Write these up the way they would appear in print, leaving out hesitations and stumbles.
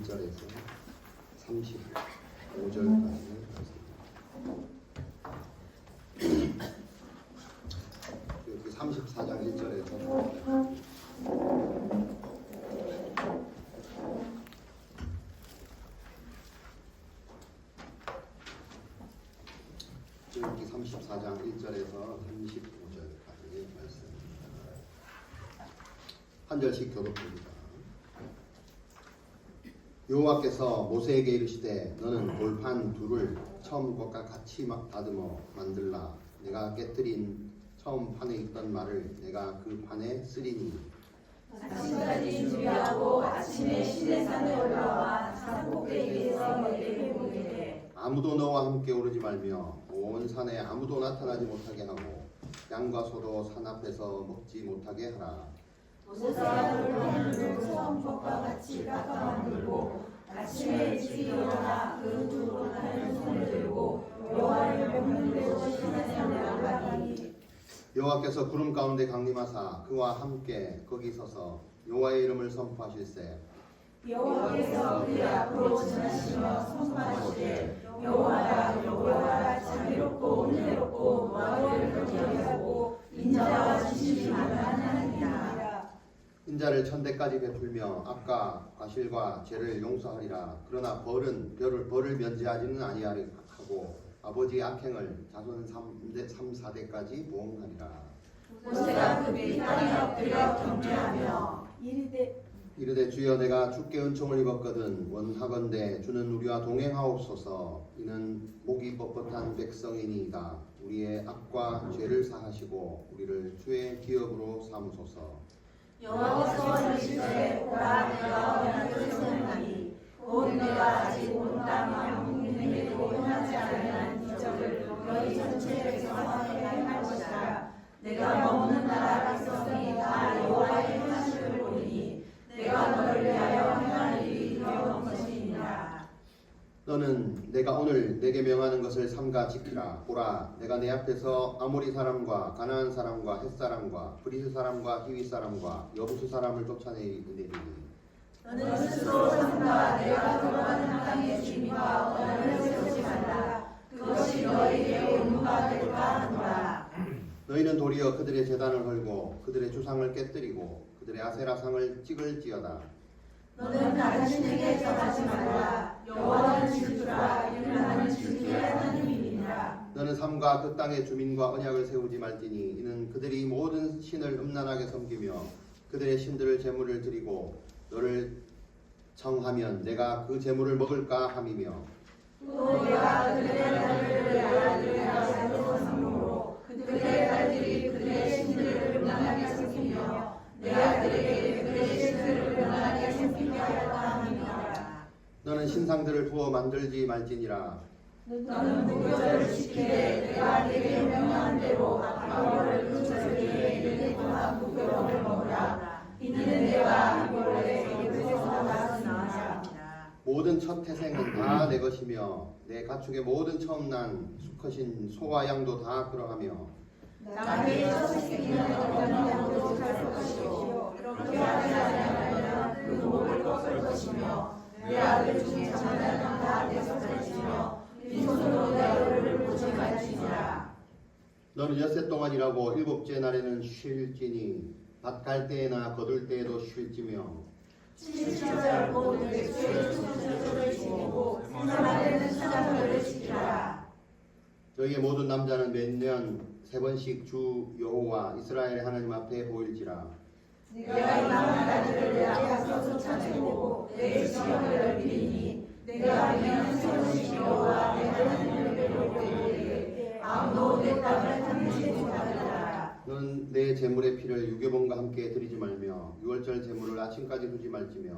1절에서 35절까지 여기 34장 1절에서 여기 34장 1절에서 35절까지 말씀입니다. 한 절씩 교독합니다. 여호와께서 모세에게 이르시되 너는 돌판 둘을 처음 것과 같이 다듬어 만들라. 내가 깨뜨린 처음 판에 있던 말을 내가 그 판에 쓰리니 아침까지 준비하고 아침에 시내산에 올라와 산 꼭대기에서 너희를 보게. 아무도 너와 함께 오르지 말며 온 산에 아무도 나타나지 못하게 하고 양과 소도 산 앞에서 먹지 못하게 하라. 모세가 돌판을 처음 것과 같이 깎아 만들고 아침에 일찍 일어나 그 두 돌판을 손에 들고 여호와를 명령대로 시내산에 올라가니 여호와께서 구름 가운데 강림하사 그와 함께 거기 서서 여호와의 이름을 선포하실세. 여호와께서 그의 앞으로 지나시며 선포하시되 여호와라 여호와라 자비롭고 은혜롭고 너희를 경외하고 인자와 진실이 많은 하나님이라. 인자를 천대까지 베풀며 악과 과실과 죄를 용서하리라. 그러나 벌을 면제하지는 아니하고 아버지의 악행을 자손 3, 4대까지 보응하리라. 모세가 급히 땅에 엎드려 경배하며 이르되 주여 내가 주께 은총을 입었거든 원하건대 주는 우리와 동행하옵소서. 이는 목이 뻣뻣한 백성이니이다. 우리의 악과 죄를 사하시고 우리를 주의 기업으로 삼으소서. 여호와께서 이르시되 보라 내가 언약을 세우나니 곧 내가 아직 온 땅 만국민에게도 행하지 아니한 기적을 너희 전체 백성에게 행할 것이라. 내가 머무는 나라 백성이 다 여호와의 행하심을 보리니 내가 너를 위하여 행할 일이 두려운 것이니라. 너는 내가 오늘 내게 명하는 것을 삼가 지키라. 보라 내가 내 앞에서 아모리 사람과 가나안 사람과 헷 사람과 브리스 사람과 히위 사람과 여부수 사람을 쫓아내리니 너는 스스로 삼가 내가 들어가는 땅의 주민과 언약을 세우지 말라. 그것이 너희에게 의무가 될까 하노라. 너희는 도리어 그들의 제단을 헐고 그들의 주상을 깨뜨리고 그들의 아세라상을 찍을지어다. 너는 다른 신에게 절하지 말라. 여호와는 질투라. 일어나는 질투의 하나님이니라. 너는 삼가 그 땅의 주민과 언약을 세우지 말지니 이는 그들이 모든 신을 음란하게 섬기며 그들의 신들을 제물을 드리고 너를 청하면 내가 그 제물을 먹을까 함이며 또 내가 그들의 딸들을 내 아들의 아들로 삼므로 그들의 딸들이 그들의 신들을 음란하게 섬기며 내 아들에게 그들의 신들을 음란하게 섬기게 할까 함이니라. 너는 신상들을 부어 만들지 말지니라. 너는 무교절을 지키되 내가 네게 명령한 대로 아버를 그 절기에 일일 동안 무교병을 먹으라. 이는 내가 이볼에 에굽에서 나왔으니라. 모든 첫 태생은 다 내 것이며 내 가축의 모든 처음 난 수컷인 소와 양도 다 그러하며 남의 첫 생기는 어떤 양도 할 것이요 그렇게 하지 아니하면 그 목을 꺾을 것이며 내 아들 중에 장자는 다 내 것이며 빈손으로 내 얼굴을 보지 말지니라. 너는 엿새 동안 일하고 일곱째 날에는 쉴지니 밭 갈 때나 거둘 때에도 쉴지며 70절 곧 백수의 충수를 지키고 생사말에는 수장절을 지키라. 너희의 모든 남자는 몇 년 세 번씩 주 여호와 이스라엘의 하나님 앞에 보일지라. 내가 이방한 자들을 내 앞에서 쫓아내고 내 지형을 넓히니 내가 이는 세 번씩 여호와 내 하나님을 배우고 이르되 아무도 내 땅을 탐내지 못하리라. 너는 내 제물의 피를 유괴범과 함께 드리지 말며 유월절 제물을 아침까지 두지 말지며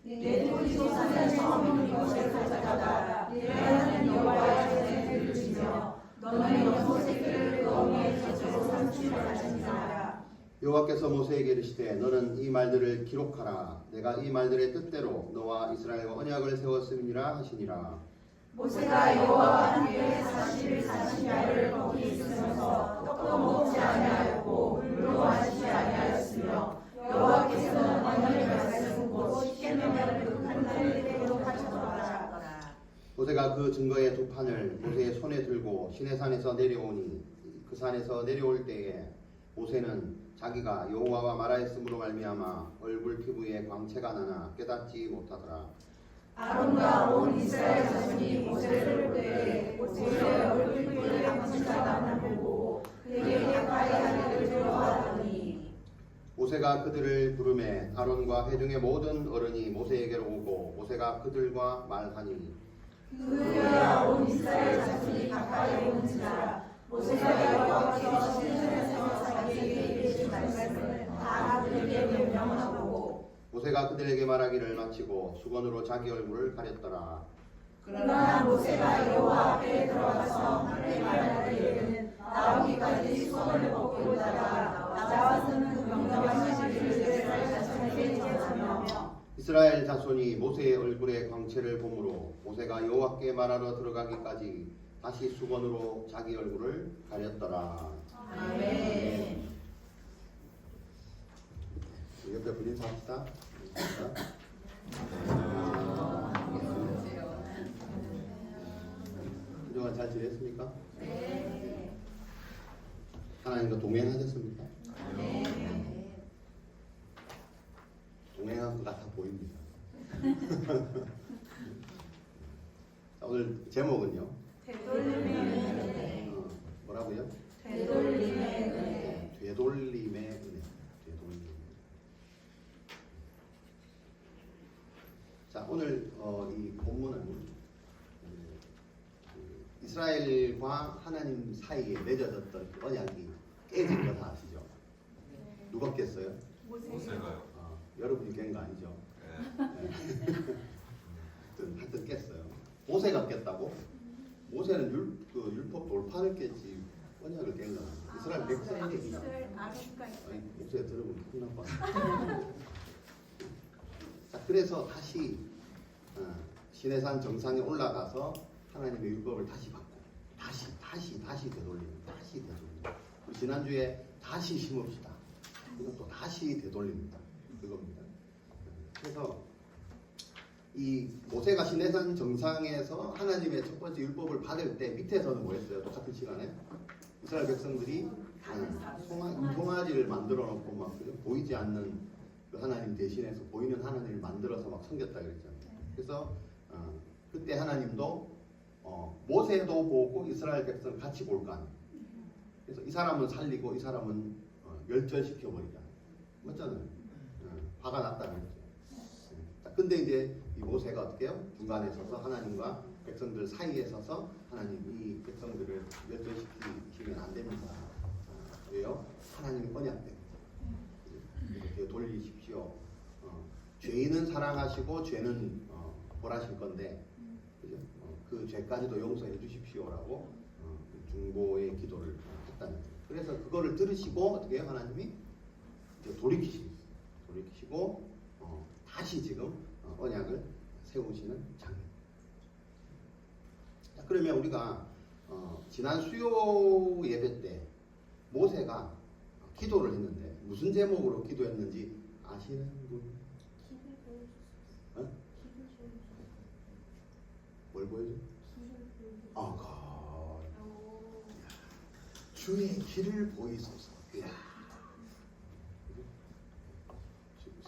내 토지소산을 처음 있는 것을 가져다가 내 하나님 여호와의 전에 드리며 너는 염소새끼를 그 어미의 젖으로 삼키지 말지니라. 여호와께서 모세에게 이르시되 너는 이 말들을 기록하라. 내가 이 말들의 뜻대로 너와 이스라엘과 언약을 세웠음이니라 하시니라. 모세가 여호와와 함께 40일 40야를 거기 있으면서 떡도 먹지 아니하였고 물도 마시지 아니하였으며 여호와께서는 언약의 말씀 곧 십계명을 그 판단을 모세가 그 증거의 두 판을 모세의 손에 들고 시내산에서 내려오니 그 산에서 내려올 때에 모세는 자기가 여호와와 말하였으므로 말미암아 얼굴 피부에 광채가 나나 깨닫지 못하더라. 아론과 온 이스라엘 자손이 모세를 볼 때에 모세의 얼굴 피부에 광채가 나는 보고 그에게 가까이 하기를 두려워하더니 모세가 그들을 부르매 아론과 회중의 모든 어른이 모세에게로 오고 모세가 그들과 말하니 그들과 온 이스라엘 자손이 가까이 오는지라 모세가 여호와께서 시내산에서 자기에게 이르신 말씀을 다 그들에게 명령하고 모세가 그들에게 말하기를 마치고 수건으로 자기 얼굴을 가렸더라. 그러나 모세가 여호와 앞에 들어가서 하나님의 말을 이르는 나오기까지 수건을 벗고 있다가 나와서는 그 명령하신 일을 이스라엘 자손에게 전하며 이스라엘 자손이 모세의 얼굴에 광채를 보므로 모세가 여호와께 말하러 들어가기까지 다시 수건으로 자기 얼굴을 가렸더라. 아멘. 옆에 분인 사합시다. 그동안 잘 지냈습니까? 네. 하나님과 동행하셨습니까? 네. 동행한 것 같아 보입니다. 자, 오늘 제목은요. 되돌림의 은혜. 뭐라고요? 되돌림의 은혜. 되돌림의 은혜. 되돌림. 자, 오늘 이 본문은 이스라엘과 하나님 사이에 맺어졌던 그 언약이 깨진 거 다 아시죠? 누가 깼어요? 모세가요. 여러분이 깬 거 아니죠? 네. 하여튼 깼어요. 모세가 깼다고? 모세는 율법 돌파를 깼지 언약을 깬 거야. 이스라엘 백성들이 목소리 들으면 큰일 나빠. 자, 그래서 다시 시내산 정상에 올라가서 하나님의 율법을 다시 받고 다시 되돌리는 우리 지난주에 다시 심읍시다. 이것도 다시 되돌립니다. 그겁니다. 그래서 이 모세가 시내산 정상에서 하나님의 첫 번째 율법을 받을 때 밑에서는 뭐 했어요? 똑같은 시간에 이스라엘 백성들이 송아지를 만들어 놓고 막 보이지 않는 그 하나님 대신해서 보이는 하나님을 만들어서 막 섬겼다 그랬잖아요. 그래서 그때 하나님도 모세도 보고 이스라엘 백성을 같이 볼 거 아니에요. 그래서 이 사람은 살리고 이 사람은 멸절시켜 버리자. 맞잖아요. 화가 났다 그랬죠. 근데 이제 이 모세가 어떻게 해요? 중간에 서서 하나님과 백성들 사이에 서서 하나님 이 백성들을 멸절시키면 안 됩니다. 왜요? 하나님이 언약 때문에. 이렇게 돌리십시오. 죄인은 사랑하시고 죄는 벌하실 건데 그죠? 그 죄까지도 용서해 주십시오라고 중보의 기도를 했다는 거예요. 그래서 그거를 들으시고 어떻게 해요? 하나님이 이제 돌이키시고 다시 지금 언약을 세우시는 장면. 자, 그러면 우리가 지난 수요 예배 때 모세가 기도를 했는데 무슨 제목으로 기도했는지 아시는 분? 뭘 보여줘? 주의 길을 보이소서. 이야.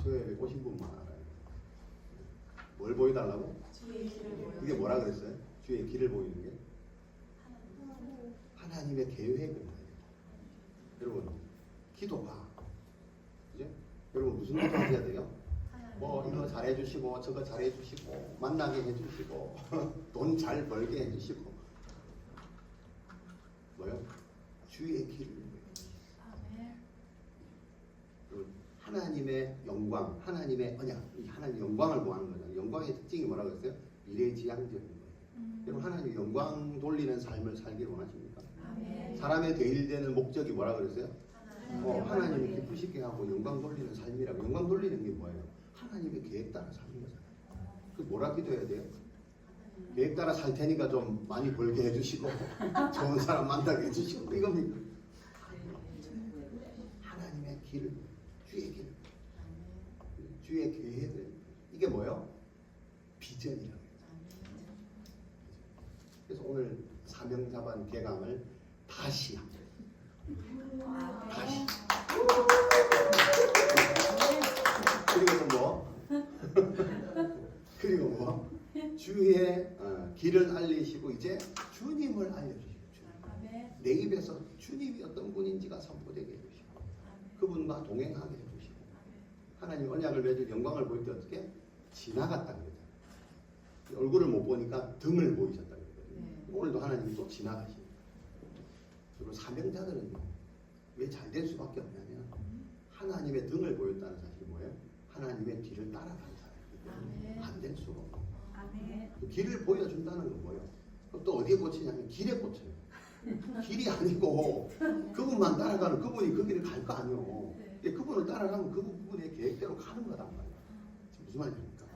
수요일에 오신 분만 알아요. 뭘 보여달라고? 그게 뭐라 그랬어요? 주의 길을 보이는 게? 하나님의 계획을 말해요. 여러분, 기도가 그죠? 여러분 무슨 기도 하셔야 돼요? 뭐 이거 잘해주시고 저거 잘해주시고 만나게 해주시고 돈 잘 벌게 해주시고 뭐요? 주의 길을 하나님의 영광, 하나님의 언약, 하나님의 영광을 구하는 거잖아요. 영광의 특징이 뭐라고 했어요? 미래지향적인 거예요. 여러분 하나님 영광 돌리는 삶을 살기를 원하십니까? 사람의 대일되는 목적이 뭐라고 그랬어요? 하나님이 기쁘시게 하고 영광 돌리는 삶이라고. 영광 돌리는 게 뭐예요? 하나님의 계획 따라 사는 거잖아요. 그 뭐라 기도해야 돼요? 계획 따라 살 테니까 좀 많이 벌게 해주시고 좋은 사람 만나게 해주시고 이겁니다. 하나님의 길을, 주의 길, 주의 계획을. 이게 뭐예요? 비전이라고 해요. 오늘 사명자반 개강을 다시 합니다. 다시. 그리고 뭐 주의 길을 알리시고 이제 주님을 알려주시고 내 입에서 주님이 어떤 분인지가 선포되게 해주시고 그분과 동행하게 해주시고 하나님 언약을 맺을 영광을 볼 때 어떻게 지나갔다 그러잖아요. 얼굴을 못 보니까 등을 보이셨다 그러거든요. 오늘도 하나님이 또 지나가시고 그리고 사명자들은요 왜 잘 될 수밖에 없냐면 하나님의 등을 보였다는 사실이 뭐예요? 하나님의 뒤를 따라가는 사람이기 안 될 수가 없어요. 그 길을 보여준다는 건 뭐예요? 또 어디에 꽂히냐면 길에 꽂혀요. 길이 아니고 그분만 따라가는 그분이 그 길을 갈 거 아니에요. 그분을 따라가면 그분의 계획대로 가는 거단 말이에요. 무슨 말입니까?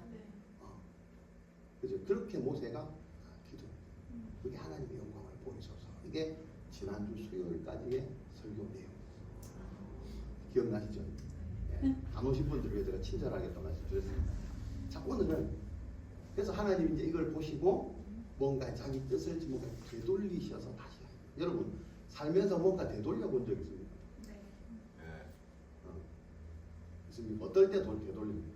그죠? 그렇게 모세가 기도해요. 그게 하나님의 영광을 보이소서. 이게 지난주 수요일까지의 설교 내용. 기억나시죠? 네. 안 오신 분들 위해 제가 친절하게 또 말씀드렸습니다. 자, 오늘은 그래서 하나님이 이제 이걸 보시고 뭔가 자기 뜻을 뭔가 되돌리셔서 다시 해요. 여러분 살면서 뭔가 되돌려 본 적 있습니까? 네. 있습니까? 어떨 때 되돌립니까?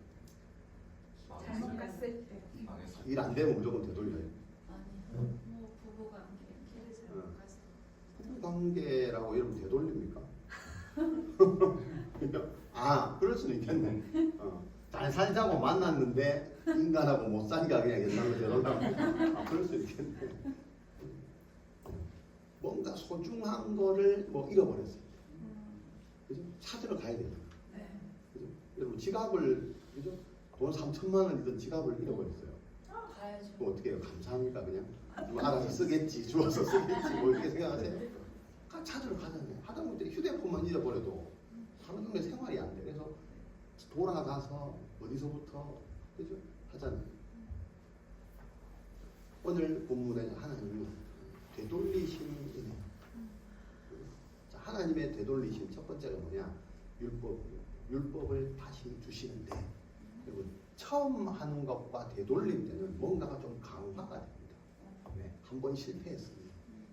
잘못 갔을 때. 망했어. 일 안 되면 무조건 되돌려요. 뭐 부부관계 길을 잘못 가서. 부부관계라고 여러분 되돌립니까? 아, 그럴 수는 있겠네. 잘 살자고 만났는데 인간하고 못 사니까 그냥 옛날로 되돌라고. 그럴 수 있겠네. 뭔가 소중한 거를 뭐 잃어버렸어요. 그죠? 찾으러 가야 돼요. 그죠? 여러분 지갑을 그죠? 돈 3천만 원이던 지갑을 잃어버렸어요. 가야죠. 그럼 어떻게 해요? 감사합니까 그냥? 뭐 알아서 쓰겠지, 주워서 쓰겠지, 뭐 이렇게 생각하세요? 찾으러 가잖아요. 하다못해 휴대폰만 잃어버려도 하루 종일 생활이 안 돼. 그래서 돌아가서 어디서부터 그죠? 하잖아요. 오늘 본문에서 하나님이 되돌리심이 있네요. 자, 하나님의 되돌리심 첫 번째가 뭐냐? 율법을 다시 주시는데 그리고 처음 하는 것과 되돌림 때는 뭔가가 좀 강화가 됩니다. 네, 한 번 실패했으니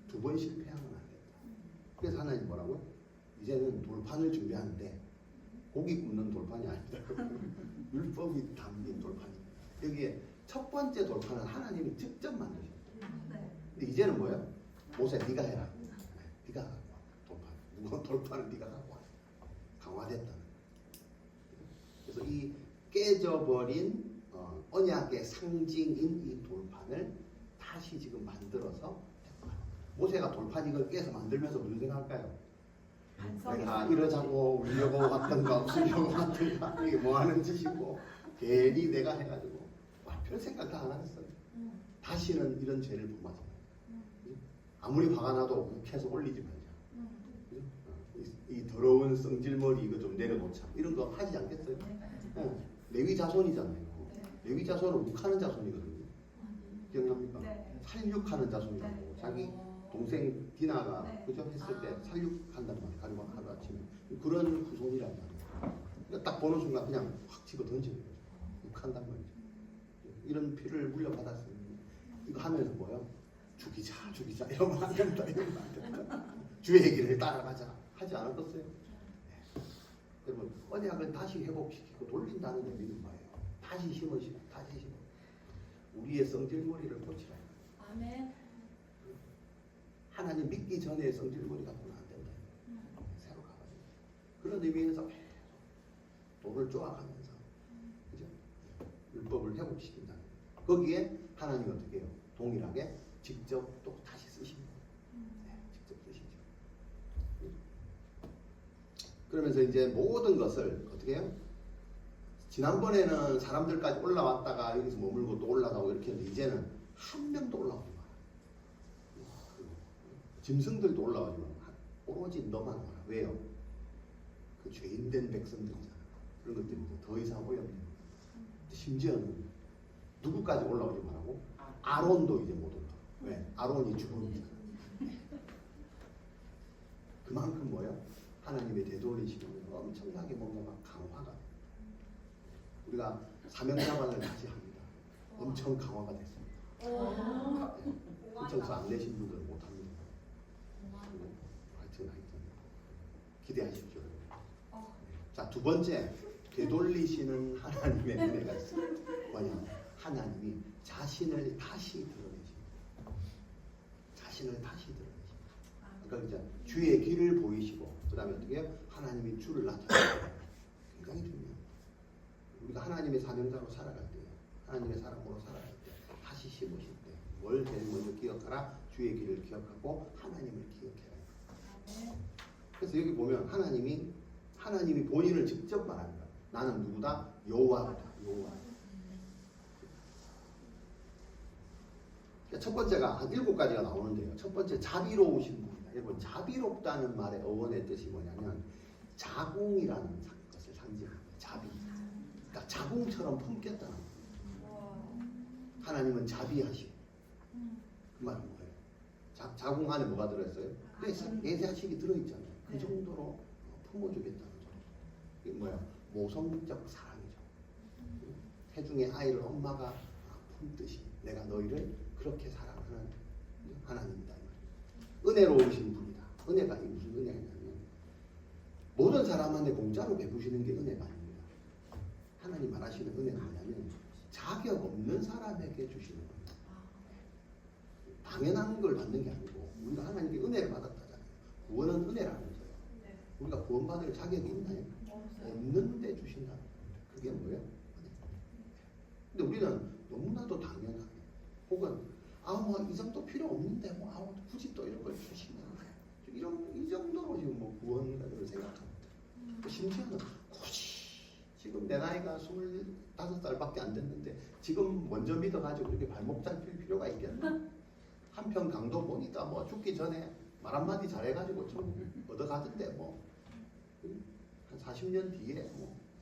두 번 실패하면 안 된다. 그래서 하나님 뭐라고요? 이제는 돌판을 준비하는데 고기 굽는 돌판이 아니다. 율법이 담긴 돌판입니다. 여기에 첫 번째 돌판은 하나님이 직접 만드셨어요. 근데 이제는 뭐예요? 모세 네가 해라. 네가 갖고 와. 돌판. 무거운 돌판을 네가 갖고 와. 강화됐다는. 그래서 이 깨져버린 언약의 상징인 이 돌판을 다시 지금 만들어서 모세가 돌판 이걸 깨서 만들면서 무슨 생각할까요? 내가 이러자고 울려고 왔던가 웃으려고 왔던가 이게 뭐 하는 짓이고 괜히 내가 해가지고 별 생각 다 안 하겠어요. 다시는 이런 죄를 범하지 말자. 아무리 화가 나도 욱해서 올리지 말자. 이 더러운 성질머리 이거 좀 내려놓자. 이런 거 하지 않겠어요? 레위 자손이잖아요. 레위 자손은 욱하는 자손이거든요. 기억납니까? 살육하는 자손이라고. 자기 동생 디나가 그죠? 했을 때 살육한단 말이에요. 가리고 하루아침에 그런 후손이란 말이에요. 그러니까 딱 보는 순간 그냥 확 집어 던지는 거죠. 욱한단 말이죠. 이런 피를 물려받았으니 이거 하면서 뭐요? 죽이자 이러면 안 된다. 이러면 안 된다. 주의 얘기를 따라가자 하지 않았겠어요? 여러분 언약을 다시 회복시키고 돌린다는 의미는 뭐예요? 다시 심으시고 다시 심어. 우리의 성질머리를 고치라. 아멘. 하나님 믿기 전에 성질머리 갖고는 안 된다. 새로 가가지고 그런 의미에서 돌을 쪼아가면서 그죠? 율법을 회복시킨다. 거기에 하나님 어떻게 해요? 동일하게 직접 또 다시 쓰십니다. 직접 쓰시죠. 그러면서 이제 모든 것을 어떻게 해요? 지난번에는 사람들까지 올라왔다가 여기서 머물고 또 올라가고 이렇게 했는데 이제는 한 명도 올라오지 마라. 짐승들도 올라오지 마라. 오로지 너만 와라. 왜요? 그 죄인된 백성들이잖아. 그런 것들이 더 이상 오염돼요. 심지어는 누구까지 올라오지 말라고? 아론도 이제 못 올라와. 왜? 아론이 죽음이잖아. 그만큼 뭐예요? 하나님의 되돌리심은 엄청나게 뭔가가 강화가 돼요. 우리가 사명자반을 다시 합니다. 엄청 강화가 됐습니다. 그렇죠? 합성서 안 내신 분들은 못합니다. 하여튼 기대하십시오. 자, 두 번째, 되돌리시는 하나님의 은혜가 있어요. 뭐냐? 하나님이 자신을 다시 드러내십니다. 자신을 다시 드러내십니다. 그러니까 이제 주의 길을 보이시고, 그 다음에 어떻게 해요? 하나님이 주를 나타내요. 굉장히 중요해요. 우리가 하나님의 사명자로 살아갈 때, 하나님의 사람으로 살아갈 때, 다시 심으실 때, 뭘 제일 먼저 기억하라? 주의 길을 기억하고 하나님을 기억해라. 그래서 여기 보면 하나님이 본인을 직접 말합니다. 나는 누구다? 여호와다. 여호와. 그러니까 첫 번째가 한 7가지가 나오는데요. 첫 번째, 자비로우신 분이다. 여러분, 자비롭다는 말의 어원의 뜻이 뭐냐면 자궁이라는 것을 상징합니다. 자비. 그러니까 자궁처럼 품겠다는 거예요. 하나님은 자비하시고. 그 말은 뭐예요? 자궁 안에 뭐가 들어있어요? 그래서 내 자식이 들어있잖아요. 그 정도로 품어주겠다는 거죠. 이게 뭐야? 모성적 사랑이죠. 태중의 아이를 엄마가 품듯이 내가 너희를 그렇게 사랑하는 하나님이다. 은혜로우신 분이다. 은혜가 무슨 은혜냐면 모든 사람한테 공짜로 베푸시는 게 은혜가 아닙니다. 하나님 말하시는 은혜는 뭐냐면 자격 없는 사람에게 주시는 겁니다. 당연한 걸 받는 게 아니고 우리가 하나님께 은혜를 받았다잖아요. 구원은 은혜라면서요. 우리가 구원받을 자격이 있나요? 없는데 주신다. 그게 뭐예요? 근데 우리는 너무나도 당연하게 혹은 이 정도 필요 없는데 굳이 또 이런 걸 주시나 이 정도로 지금 구원을 생각합니다. 심지어는 굳이 지금 내 나이가 25살밖에 안 됐는데 지금 먼저 믿어가지고 이렇게 발목 잡힐 필요가 있겠나? 한편 강도 보니까 죽기 전에 말 한마디 잘해가지고 좀 얻어가던데 한 40년 뒤에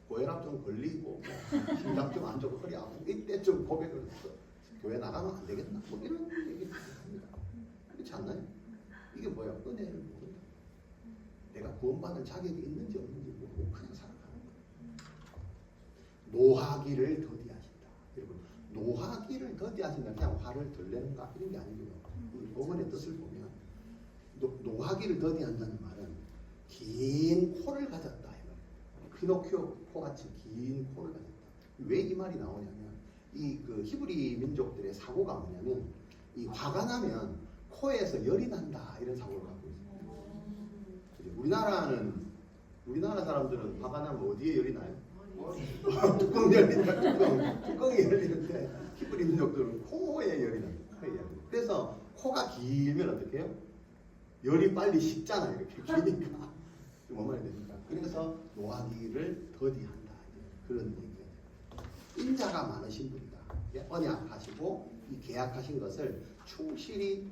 고혈압 좀 걸리고 심장 좀 안 좋고 허리 아프고 이때쯤 고백을 했어. 교회 나가면 안 되겠나? 이런 얘기를 합니다. 그렇지 않나요? 이게 뭐야? 은혜를 모른다. 내가 구원받을 자격이 있는지 없는지 모르고 그냥 살아가는 거예요. 노하기를 더디하신다. 여러분, 노하기를 더디하신다. 그냥 화를 덜 내는가? 이런 게 아니고요. 본문의 뜻을 보면 노하기를 더디한다는 말은 긴 코를 가졌다. 피노키오 코같이 긴 코를 가졌다. 왜 이 말이 나오냐면 그 히브리 민족들의 사고가 뭐냐면 이 화가 나면 코에서 열이 난다 이런 사고를 갖고 있습니다. 우리나라 사람들은 화가 나면 어디에 열이 나요? 뚜껑 열린다. 뚜껑이 열리는데 히브리 민족들은 코에 열이 난다. 그래서 코가 길면 어떻게 해요? 열이 빨리 식잖아요. 이렇게 기니까. 뭔 말이 됩니까? 그래서 노하기를 더디한다. 그런 얘기예요. 인자가 많으신 분이다. 언약하시고 이 계약하신 것을 충실히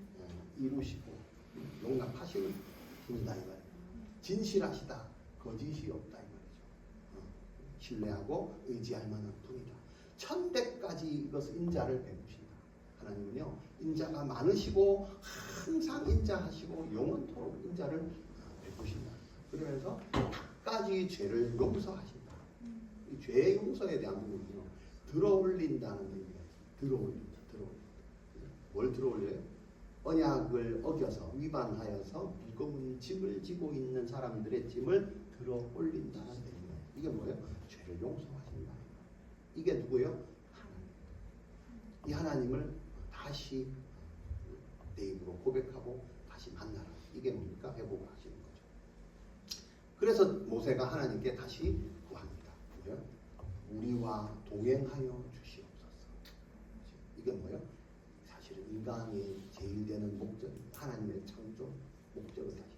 이루시고 용납하시는 분이다. 이 말이에요. 진실하시다. 거짓이 없다. 이 말이죠. 신뢰하고 의지할 만한 분이다. 1000대까지 이것을 인자를 베푸신다. 하나님은요, 인자가 많으시고 항상 인자하시고 영원토록 인자를 베푸신다. 그러면서 각가지 죄를 용서하신다. 이 죄 용서에 대한 부분은요, 들어올린다는 의미가 있습니다. 들어올린다. 뭘 들어올려요? 언약을 어겨서 위반하여서 무거운 짐을 지고 있는 사람들의 짐을 들어올린다는 의미예요. 이게 뭐예요? 죄를 용서하신다. 이게 누구예요? 하나님. 이 하나님을 다시 내 입으로 고백하고 다시 만나라. 이게 뭡니까? 회복하시는 거죠. 그래서 모세가 하나님께 다시 구합니다. 뭐예요? 우리와 동행하여 주시옵소서. 이게 뭐예요? 사실은 인간이 제일 되는 목적, 하나님의 창조 목적을 다시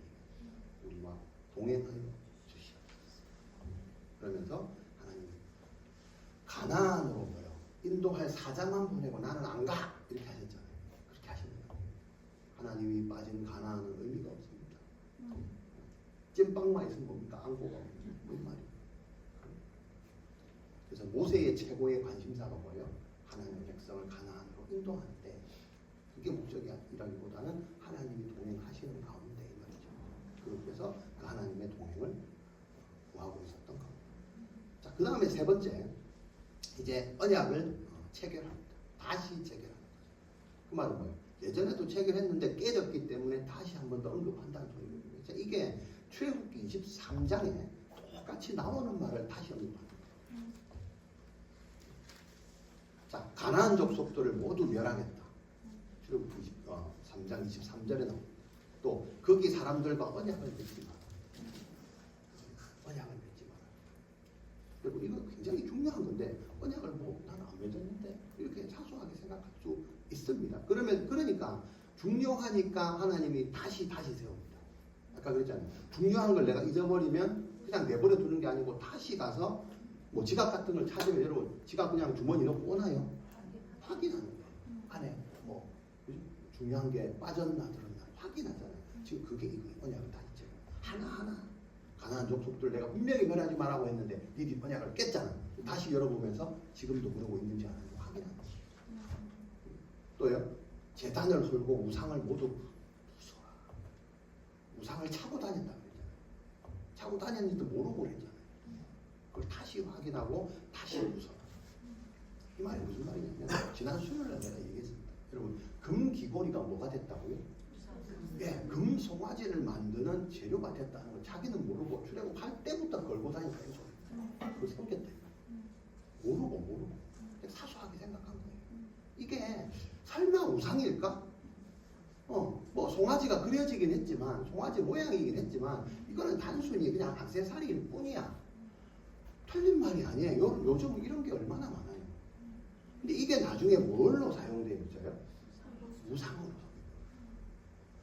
우리와 동행하여 주시옵소서. 그러면서 하나님 가나안으로 뭐요? 인도할 사자만 보내고 나는 안 가! 이렇게 하셨잖아요. 그렇게 하시는 거예요. 하나님이 빠진 가나안은 의미가 없습니다. 찐빵만 있으면 뭡니까? 안고가 없는 뭔 말이에요. 그래서 모세의 최고의 관심사가 뭐예요? 하나님의 백성을 가나안으로 인도하는데 그게 목적이라기보다는 하나님이 동행하시는 가운데 이 말이죠. 그래서 그 하나님의 동행을 구하고 있었던 겁니다. 자, 그 다음에 세 번째, 이제 언약을 체결합니다. 다시 체결하는 거죠. 그 말은 뭐예요? 예전에도 체결했는데 깨졌기 때문에 다시 한 번 더 언급한다는 소리거든요. 자, 이게 출애굽기 23장에 똑같이 나오는 말을 다시 언급합니다. 자, 가나안 족속들을 모두 멸하겠다. 출애굽기 3장 23절에 나옵니다. 또 거기 사람들과 언약을 맺지 마라. 언약을 맺지 마라. 그리고 이거 굉장히 중요한 건데 언약을 뭐 나는 안 맺었는데 이렇게 사소하게 생각할 수 있습니다. 그러니까 중요하니까 하나님이 다시 세웁니다. 아까 그랬잖아요. 중요한 걸 내가 잊어버리면 그냥 내버려 두는 게 아니고 다시 가서 뭐 지갑 같은 걸 찾으면 여러분 지갑 그냥 주머니 넣고 오나요? 확인하는 거예요. 안에 뭐 중요한 게 빠졌나 들었나 확인하잖아요. 지금 그게 이거 언약을 다 있죠. 하나하나 가나안 족속들 내가 분명히 멸하지 말라고 했는데 니들이 언약을 깼잖아. 다시 열어보면서 지금도 그러고 있는지 안 하는지 확인하는 거예요. 또요. 제단을 헐고 우상을 모두 부숴라. 우상을 차고 다녔다 그랬잖아요. 차고 다녔는지도 모르고 그랬잖아요. 그걸 다시 확인하고 다시 부숴라. 이 말이 무슨 말이냐면 지난 수요일날 내가 얘기했습니다. 여러분 금 귀고리가 뭐가 됐다고요? 예, 금 송아지를 만드는 재료가 됐다는 걸 자기는 모르고 출애굽할 때부터 걸고 다녔다 이 소리. 그걸 섬겼다. 모르고 사소하게 생각한 거예요. 이게 설마 우상일까? 뭐 송아지가 그려지긴 했지만 송아지 모양이긴 했지만 이거는 단순히 그냥 액세서리일 뿐이야. 틀린 말이 아니에요. 요즘 이런 게 얼마나 많아요. 근데 이게 나중에 뭘로 사용되어 있어요? 우상으로.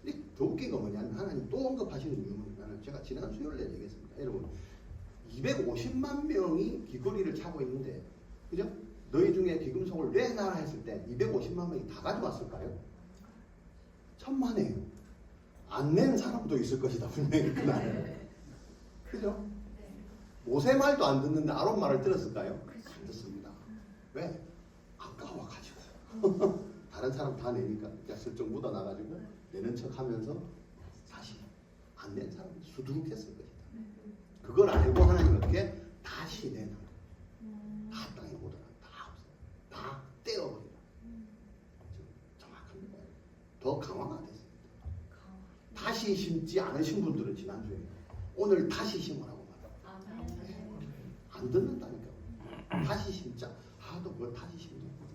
근데 더 웃긴 건 뭐냐면 하나님 또 언급하시는 이유는 나는 제가 지난 수요일에 얘기했습니다. 여러분 250만 명이 귀걸이를 차고 있는데 그죠? 너희 중에 귀금속을 내놔라 했을 때 250만 명이 다 가져왔을까요? 천만에요. 안 낸 사람도 있을 것이다 분명히 그날. 그죠? 모세 말도 안 듣는데 아론 말을 들었을까요? 안 듣습니다. 왜? 아까워가지고 다른 사람 다 내니까 슬쩍 묻어나가지고 내는 척하면서 사실 안 낸 사람은 수두룩했을 것이다. 그걸 알고 하나님 어떻게 다시 내놔. 다 땅에 묻어라. 다 없어. 다 떼어버리라. 정확합니다. 더 강화가 됐습니다. 다시 심지 않으신 분들은 지난주에 오늘 다시 심으라고 말합니다. 안 듣는다니까. 다시 심자. 너 뭘 다시 심는 거야.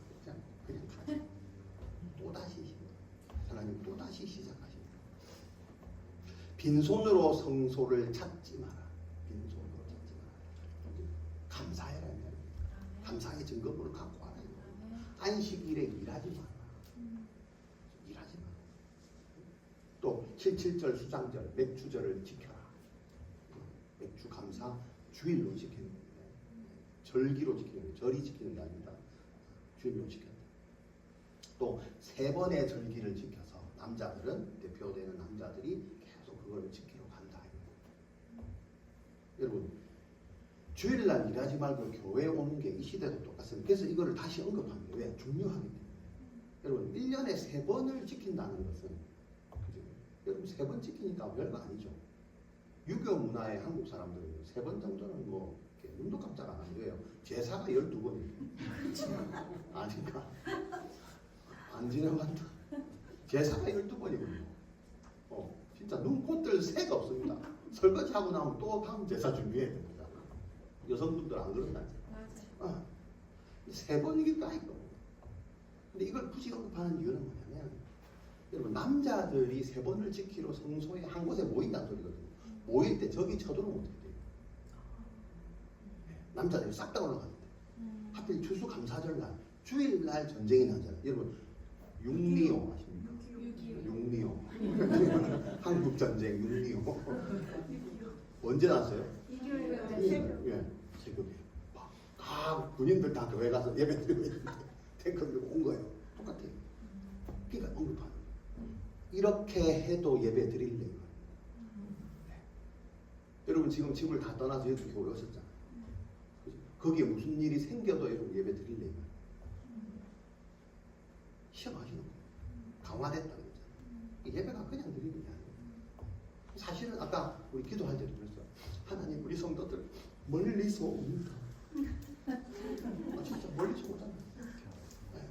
그냥 가자. 또 다시 심어. 하나님 또 다시 시작하십니다. 빈손으로 성소를 찾지 마라. 빈손으로 찾지 마라. 감사해라. 감사의 증거물을 갖고 와라. 안식일에 일하지 마라. 일하지 마라. 또 7.7절 수장절 맥주절을 지켜라. 맥주 감사 주일로 지키는 겁니다. 절기로 지키는 거예요. 절이 지키는 게 아닙니다. 주일로 지켜야 돼요. 또 3번의 절기를 지켜서 남자들은 대표되는 남자들이 계속 그걸 지키러 간다. 여러분 주일날 일하지 말고 교회에 오는 게 이 시대도 똑같습니다. 그래서 이거를 다시 언급합니다. 왜? 중요하기 때문에. 여러분 1년에 3번을 지킨다는 것은 그죠? 여러분 3번 지키니까 별거 아니죠. 유교 문화의 한국 사람들은 3번 정도는 뭐 눈도 깜짝 안 하는 거예요. 제사가 12번이에요. 아닌가? 안 지나간다. 제사가 12번이거든요. 진짜 눈꽃들 새가 없습니다. 설거지하고 나면 또 다음 제사 준비해야 됩니다. 여성분들 안 그런다니까. 3번이니까 이거. 근데 이걸 굳이 언급하는 이유는 뭐냐면 여러분 남자들이 3번을 지키러 성소에 한 곳에 모인다는 소리거든요. 모일 때 저기 쳐들어오면 어떻게 돼요? 남자들이 싹 다 올라가는데 하필 추수감사절날 주일날 전쟁이 나잖아요. 여러분 6.25 아십니까? 6.25 한국전쟁 6.25 언제 났어요? 예, 새벽에 다 군인들 다 교회 가서 예배 드리고 있는데 탱크 들고 온 거예요. 똑같아요. 그러니까 언급하는 거예요. 이렇게 해도 예배 드릴래요. 네. 여러분 지금 집을 다 떠나서 여기 교회 오셨잖아요. 거기에 무슨 일이 생겨도 여러분 예배 드릴래요. 시험하시는 거예요. 강화됐다 그랬잖아요. 예배가 그냥 드리는 게 아니에요. 사실은 아까 우리 기도할 때도 그랬어요. 하나님 우리 성도들 멀리서 옵니다. 진짜 멀리서 오잖아요. 네.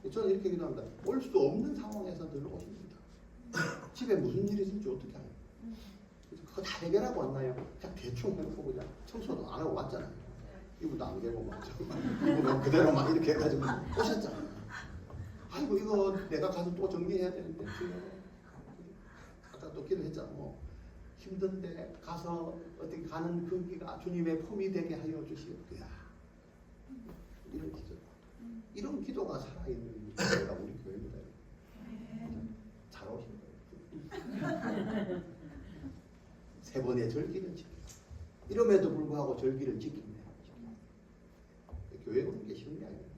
저는 이렇게 기도합니다. 올 수 없는 상황에서 늘 오십니다. 집에 무슨 일이 있을지 어떻게 알아요? 그거 다 해결하고 왔나요? 그냥 대충 해놓고 그냥 청소도 안 하고 왔잖아요. 이불도 안 개고 막 이불은 그대로 막 이렇게 해가지고 오셨잖아요. 아이고 이거 내가 가서 또 정리해야 되는데 아까 또 기도했잖아. 뭐 힘든데 가서 어떻게 가는 그 길가 주님의 품이 되게 하여 주시옵소서. 이런 기도, 이런 기도가 살아있는 기도가 우리 교회입니다. 잘 오신 거예요. 세 번의 절기를 지키고 이럼에도 불구하고 절기를 지킵니다. 교회 오는 게 쉬운 게 아닙니다.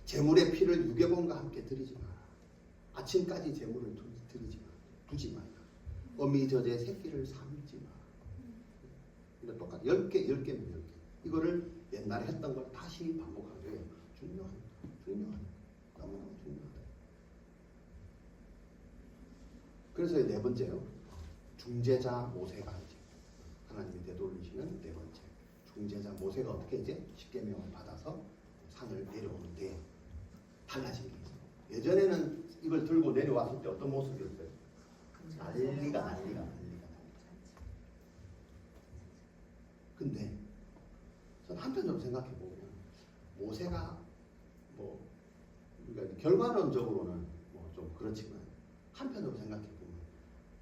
제물의 피를 유괴범과 함께 드리지 마라. 아침까지 제물을 두지 마라. 어미젖의 새끼를 삼지 마라. 이거 똑같아. 10개입니다. 10개. 이거를 옛날에 했던 걸 다시 반복하는 거예요. 중요하다. 너무너무 중요하다. 그래서 네 번째요. 중재자 모세가 이제 하나님이 되돌리시는 네 번째. 중재자 모세가 어떻게 이제 십계명을 받아서 산을 내려오는데 달라진 게 있어요. 예전에는 이걸 들고 내려왔을 때 어떤 모습이었어요? 난리가. 근데 저는 한편으로 생각해 보면 모세가 뭐 그러니까 결과론적으로는 뭐 좀 그렇지만 한편으로 생각해 보면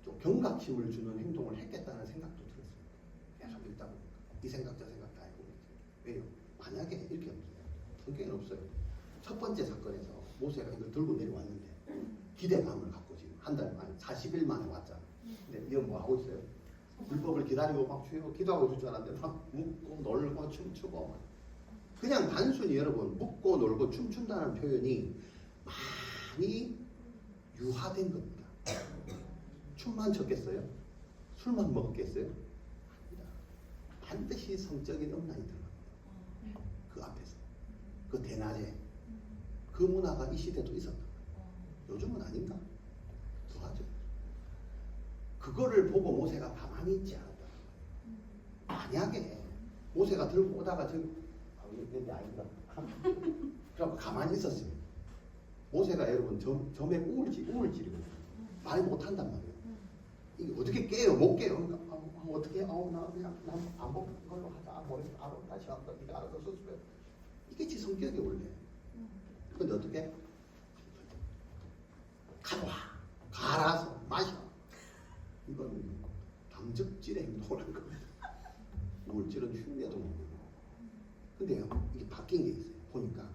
좀 경각심을 주는 행동을 했겠다는 생각도 들었어요. 계속 읽다 보니까 이 생각 저 생각 다 해보고 있어요. 왜요? 만약에 이렇게 없어요. 성경에는 없어요. 첫 번째 사건에서 모세가 이걸 들고 내려왔는데 기대감을 갖고 지금 한 달 만에 40일 만에 왔잖아. 근데 이건 뭐 하고 있어요? 불법을 기다리고 막 주여 기도하고 있을 줄 알았는데 막 묻고 놀고 춤추고 그냥 단순히 여러분 묻고 놀고 춤춘다는 표현이 많이 유화된 겁니다. 춤만 췄겠어요? 술만 먹었겠어요? 아닙니다. 반드시 성적인 음란이 들어갑니다. 그 앞에서 그 대낮에 그 문화가 이 시대도 있었다. 요즘은 아닌가? 더하죠. 그거를 보고 모세가 가만히 있지 않았다. 만약에 모세가 들고 오다가 저기 이게 아닌가? 그럼 가만히 있었어요. 모세가 여러분 점에 우울질이거든요. 말 못한단 말이에요. 이게 어떻게 깨요? 못 깨요. 그러니까 어떻게 나 그냥 안 먹는 걸로 하자. 모르겠어. 다시 한번 네가 알아서 수습해. 이게 지 성격이 원래. 근데 어떻게? 가져와. 갈아서 마셔. 이건 담적질의 행동을 한 겁니다. 우울질은 흉내도 못 내고. 근데요, 이게 바뀐 게 있어요. 보니까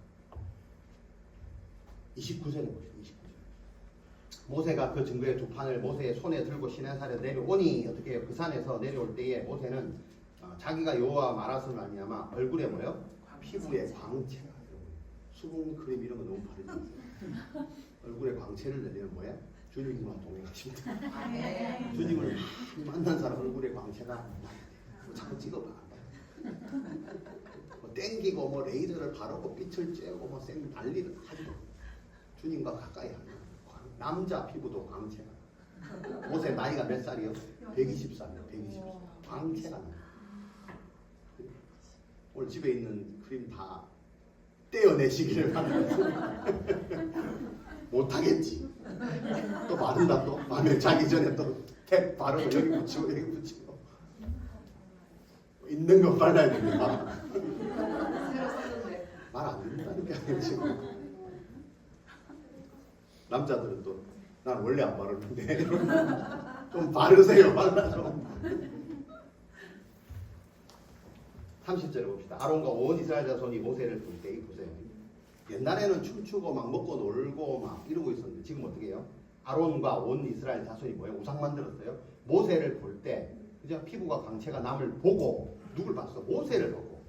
29절에 보시죠. 29절. 모세가 그 증거의 두 판을 모세의 손에 들고 시내산에 내려오니 어떻게 해요? 그 산에서 내려올 때에 모세는 자기가 여호와 말았을 말미암아 얼굴에 뭐요? 피부에 광채가 수분 크림 이런 거 너무 바르지 않아요? 얼굴에 광채를 내리는 뭐야? 주님과 동행하십니다. 주님을 많이 만난 사람 얼굴에 광채가 뭐 자꾸 찍어봐. 뭐 땡기고 뭐 레이저를 바르고 빛을 쬐고 뭐 쌩 난리를 하지도 주님과 가까이 하는 남자 피부도 광채가 모세 나이가 몇 살이요? 120살이요. 120살. 광채가 나요. 오늘 집에 있는 크림 다 떼어내시기를 바랍니다. 못하겠지. 또 바른다 또. 밤에 자기 전에 또 탭 바르고 여기 붙이고 여기 붙이고. 있는 거 발라야 됩니다. 말 안 듣는다니까 지금. 남자들은 또 난 원래 안 바르는데 좀 바르세요. 발라 좀. 30절에 봅시다. 아론과 온 이스라엘 자손이 모세를 볼 때 보세요. 옛날에는 춤추고 막 먹고 놀고 막 이러고 있었는데 지금 어떻게 해요? 아론과 온 이스라엘 자손이 뭐예요? 우상 만들었어요. 모세를 볼 때 그죠? 피부가 광채가 남을 보고 누굴 봤어? 모세를 보고.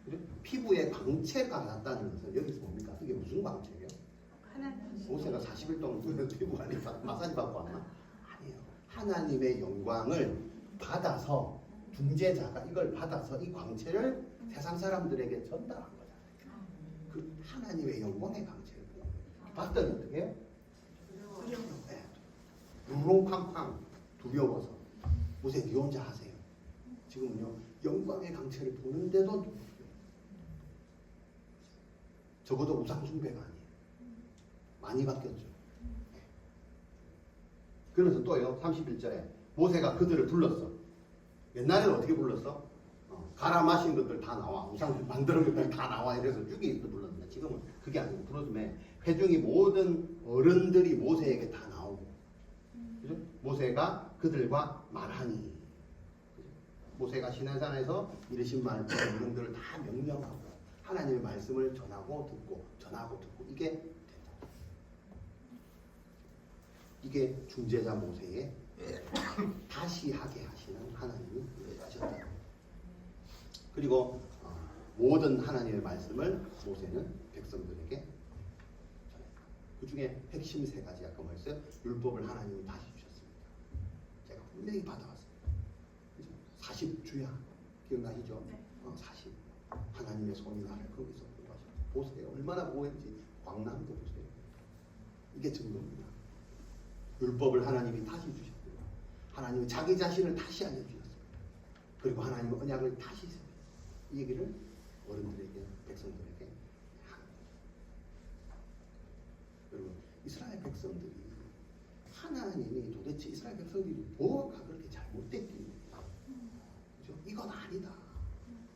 그죠? 피부에 광채가 났다는 것은 여기서 뭡니까? 이게 무슨 광채예요? 모세가 40일 동안 피부 관리 마사지 받고 왔나? 아니에요. 하나님의 영광을 받아서 중재자가 이걸 받아서 이 광채를 세상 사람들에게 전달한 거잖아요. 그 하나님의 영광의 광채를 봤더니 어떻게 해요? 루롱쾅쾅 두려워서 모세 니 혼자 하세요. 지금은요 영광의 광채를 보는데도 적어도 우상숭배가 아니에요. 많이 바뀌었죠. 그러면서 또요 31절에 모세가 그들을 불렀어. 옛날에는 어떻게 불렀어? 갈아 마신 것들 다 나와. 우상 만드는 것들 다 나와. 이래서 죽이도 불렀는데 지금은 그게 아니고 부르즘에 회중이 모든 어른들이 모세에게 다 나오고, 그죠? 모세가 그들과 말하니, 그죠? 모세가 시내산에서 이르신 말 명령들을 다 명령하고 하나님의 말씀을 전하고 듣고 이게 된다. 이게 중재자 모세의 다시 하게 하시는 하나님이 하셨다. 그리고 모든 하나님의 말씀을 모세는 백성들에게 전했다. 그 중에 핵심 세 가지 아까 말했어요. 율법을 하나님이 다시 주셨습니다. 제가 분명히 받아왔습니다. 40주야 기억나시죠? 40 하나님의 손이 나를 거기서 보호하셨어요. 보세요. 얼마나 보호했지. 광남도 보세요. 이게 증거입니다. 율법을 하나님이 다시 주셨고요. 하나님이 자기 자신을 다시 알려주셨어요. 그리고 하나님의 언약을 다시 세웠어요. 이 얘기를 어른들에게, 백성들에게 합니다. 여러분, 이스라엘 백성들이 하나님이 도대체 이스라엘 백성들이 뭐가 그렇게 잘못됐길까? 그죠? 이건 아니다.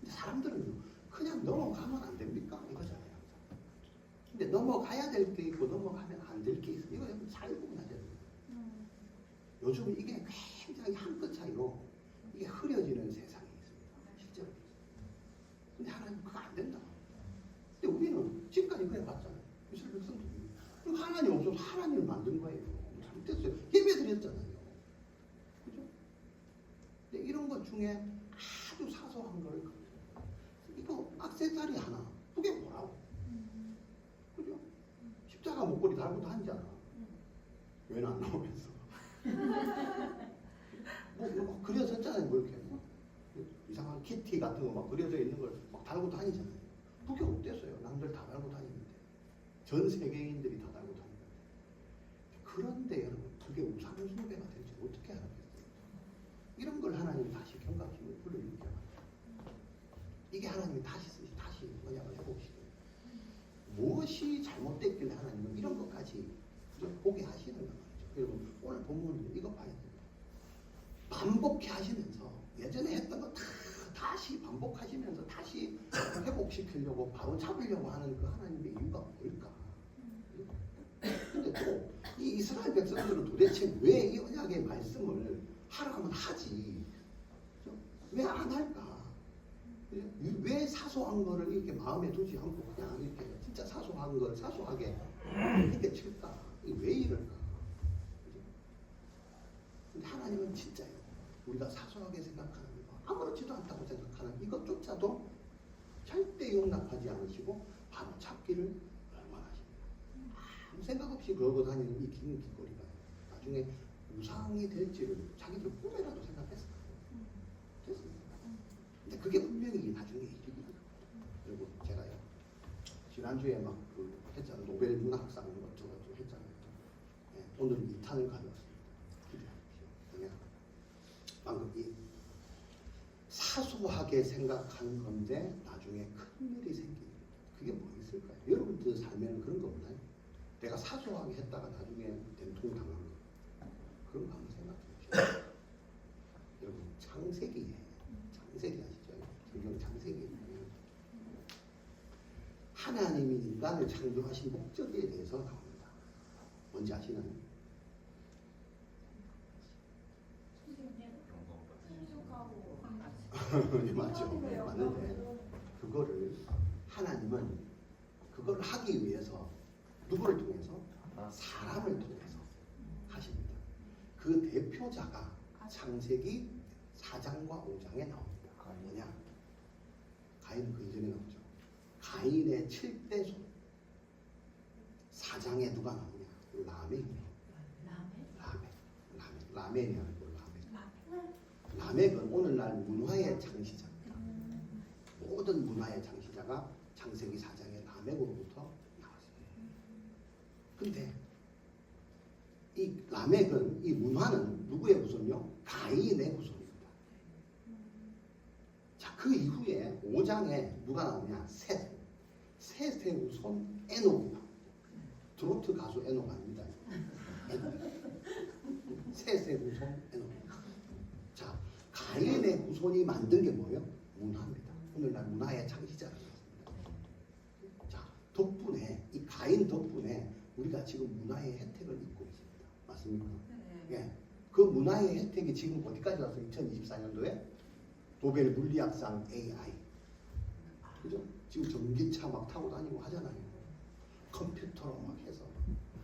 근데 사람들은 그냥 넘어가면 안 됩니까? 이거잖아요. 근데 넘어가야 될 게 있고 넘어가면 안 될 게 있어요. 이거 잘 구분하셔야 돼요. 요즘 이게 굉장히 한 끗 차이로 이게 흐려지는 세상이 있습니다. 실제로. 근데 하나님 그거 안 된다. 근데 우리는 지금까지 그래 봤잖아요. 이스라엘 백성들이. 그럼 하나님 없어서 하나님을 만든 거예요. 잘못됐어요. 예배 드렸잖아요. 그죠? 근데 이런 것 중에 아주 사소한 걸 이거 액세서리 하나 그게 뭐라고? 그죠? 십자가 목걸이 달고 다니잖아. 왜는 안 나오면서? 뭐 그려졌잖아요. 뭐 이렇게 이상한 키티 같은 거 막 그려져 있는 걸 막 달고 다니잖아요. 그게 어땠어요? 남들 다 달고 다니는데 전 세계인들이 다 달고 다니는데. 그런데 여러분 그게 우상숭배가 될지 어떻게 알았겠어요? 이런 걸 하나님이 다시 경각심을 불러일으켜 이게 하나님이 다시 언약을 해봅시다. 무엇이 잘못됐길래 하나님은 이런 것까지 보게 하시는 거 말이죠. 여러분 오늘 본문은 이거 봐야 돼요. 반복해 하시면서 예전에 했던 거 다시 반복하시면서 다시 회복시키려고 바로 잡으려고 하는 그 하나님의 이유가 뭘까? 근데 또 이 이스라엘 백성들은 도대체 왜 이 언약의 말씀을 하라 하면 하지? 왜 안 할까? 왜 사소한 거를 이렇게 마음에 두지 않고 그냥 이렇게 진짜 사소한 걸 사소하게 이렇게 칠까? 왜 이럴까? 근데 하나님은 진짜요. 우리가 사소하게 생각하는 거, 아무렇지도 않다고 생각하는 이것조차도 절대 용납하지 않으시고 바로 잡기를 원하십니다. 아무 생각 없이 그러고 다니는 이 긴 길거리가 나중에 우상이 될지를 자기들 꿈에라도 생각했어요. 됐습니다. 근데 그게 분명히 나중에 일이 일어날 거예요. 그리고 제가요 지난주에 막 했잖아요. 노벨 문학상 어쩌고저쩌고 했잖아요. 네, 오늘 2탄을 가져왔습니다. 기대하십시오. 방금 이 사소하게 생각한 건데 나중에 큰 일이 생기는 그게 뭐 있을까요? 여러분들 삶에는 그런 거 없나요? 내가 사소하게 했다가 나중에 된통 당한 거 그런 거 한번 생각해 보세요. 여러분 창세기 아시죠? 성경 창세기에 보면 하나님이 인간을 창조하신 목적에 대해서 나옵니다. 뭔지 아시나요? 네, 맞죠. 맞는데 그거를 하나님은 그걸 하기 위해서 누구를 통해서? 사람을 통해서 하십니다. 그 대표자가 창세기 4장과 5장에 나옵니다. 뭐냐? 가인 그 이전에 나오죠. 가인의 7대 손. 4장에 누가 나오냐? 라멕이요. 라멕이 아니고 라멕. 라멕은 오늘날 문화의 창시자입니다. 모든 문화의 창시자가 창세기 4장의 라멕으로부터 나왔습니다. 근데 이 라멕은 이 문화는 누구의 후손이요? 가인의 후손입니다. 자, 그 이후에 5장에 누가 나오냐? 셋. 세세우손 에녹이다. 트로트 가수 에녹 아닙니다. 세세우손 에녹. 자, 가인의 후손이 만든 게 뭐예요? 문화입니다. 오늘날 문화의 창시자라고 했습니다. 자, 덕분에 이 가인 덕분에 우리가 지금 문화의 혜택을 입고 있습니다. 맞습니까? 예. 그 문화의 혜택이 지금 어디까지 왔어요? 2024년도에 노벨 물리학상 AI. 그죠? 지금 전기차 막 타고 다니고 하잖아요. 컴퓨터로 막 해서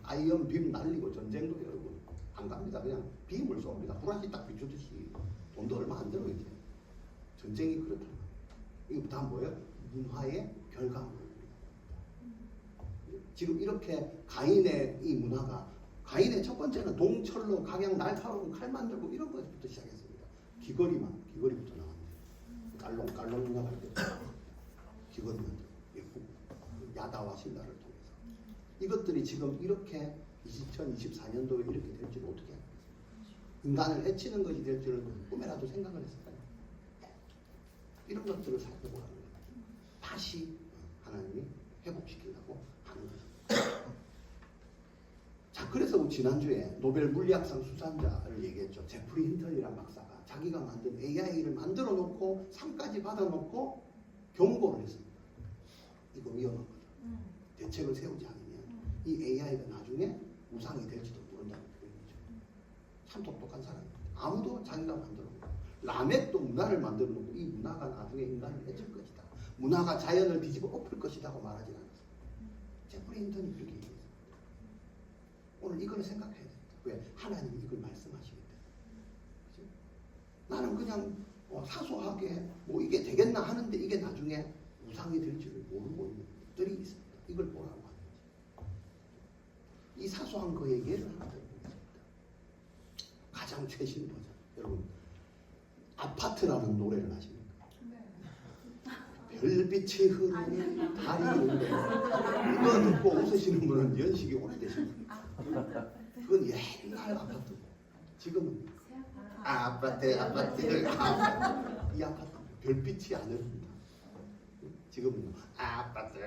아이언 빔 날리고 전쟁도 여러분 안 갑니다. 그냥 빔을 쏩니다. 불안이 딱 비추듯이 돈도 얼마 안 들어 이제. 전쟁이 그렇다. 이거 다 뭐예요? 문화의 결과물. 지금 이렇게 가인의 이 문화가 가인의 첫 번째는 동철로 각양 날카로운 칼 만들고 이런 것부터 시작했습니다. 귀걸이부터 나왔네요. 깔롱 문화가 이렇게 귀걸이 만들고 예쁘고 야다와 신라를 통해서 이것들이 지금 이렇게 2024년도에 이렇게 될 줄은 어떻게 합니까? 인간을 해치는 것이 될 줄은 꿈에라도 생각을 했을까요? 이런 것들을 살펴보라는 거예요. 다시 하나님이 회복시키려고 하는 거죠. 자, 그래서 지난주에 노벨 물리학상 수상자를 얘기했죠. 제프리 힌턴이라는 박사가 자기가 만든 AI를 만들어 놓고 상까지 받아 놓고 경고를 했습니다. 이거 위험한 거다. 대책을 세우지 않으면 이 AI가 나중에 우상이 될지도 모른다는 표현이죠. 참 똑똑한 사람입니다. 아무도 자기가 만들어 놓고 라멕도 문화를 만들어 놓고 이 문화가 나중에 인간을 해칠 것이다. 문화가 자연을 뒤집어 엎을 것이라고 말하지 않았습니다. 제프리 힌턴이 그렇게 얘기했습니다. 오늘 이걸 생각해야 됩니다. 왜? 하나님이 이걸 말씀하시기 때문에. 그치? 나는 그냥 사소하게 뭐 이게 되겠나 하는데 이게 나중에 우상이 될지를 모르고 있는 것들이 있습니다. 이걸 보라고 하는 거지. 이 사소한 거에 예를 하나 들어보겠습니다. 가장 최신 버전. 여러분 아파트라는 노래를 아십니까? 별빛이 흐르는 달이 오는데 이거 듣고 웃으시는 분은 연식이 오래되십니다. 그건 옛날 아파트. 지금은 아파트 이 아파트 별빛이 안 흐릅니다. 지금은 아파트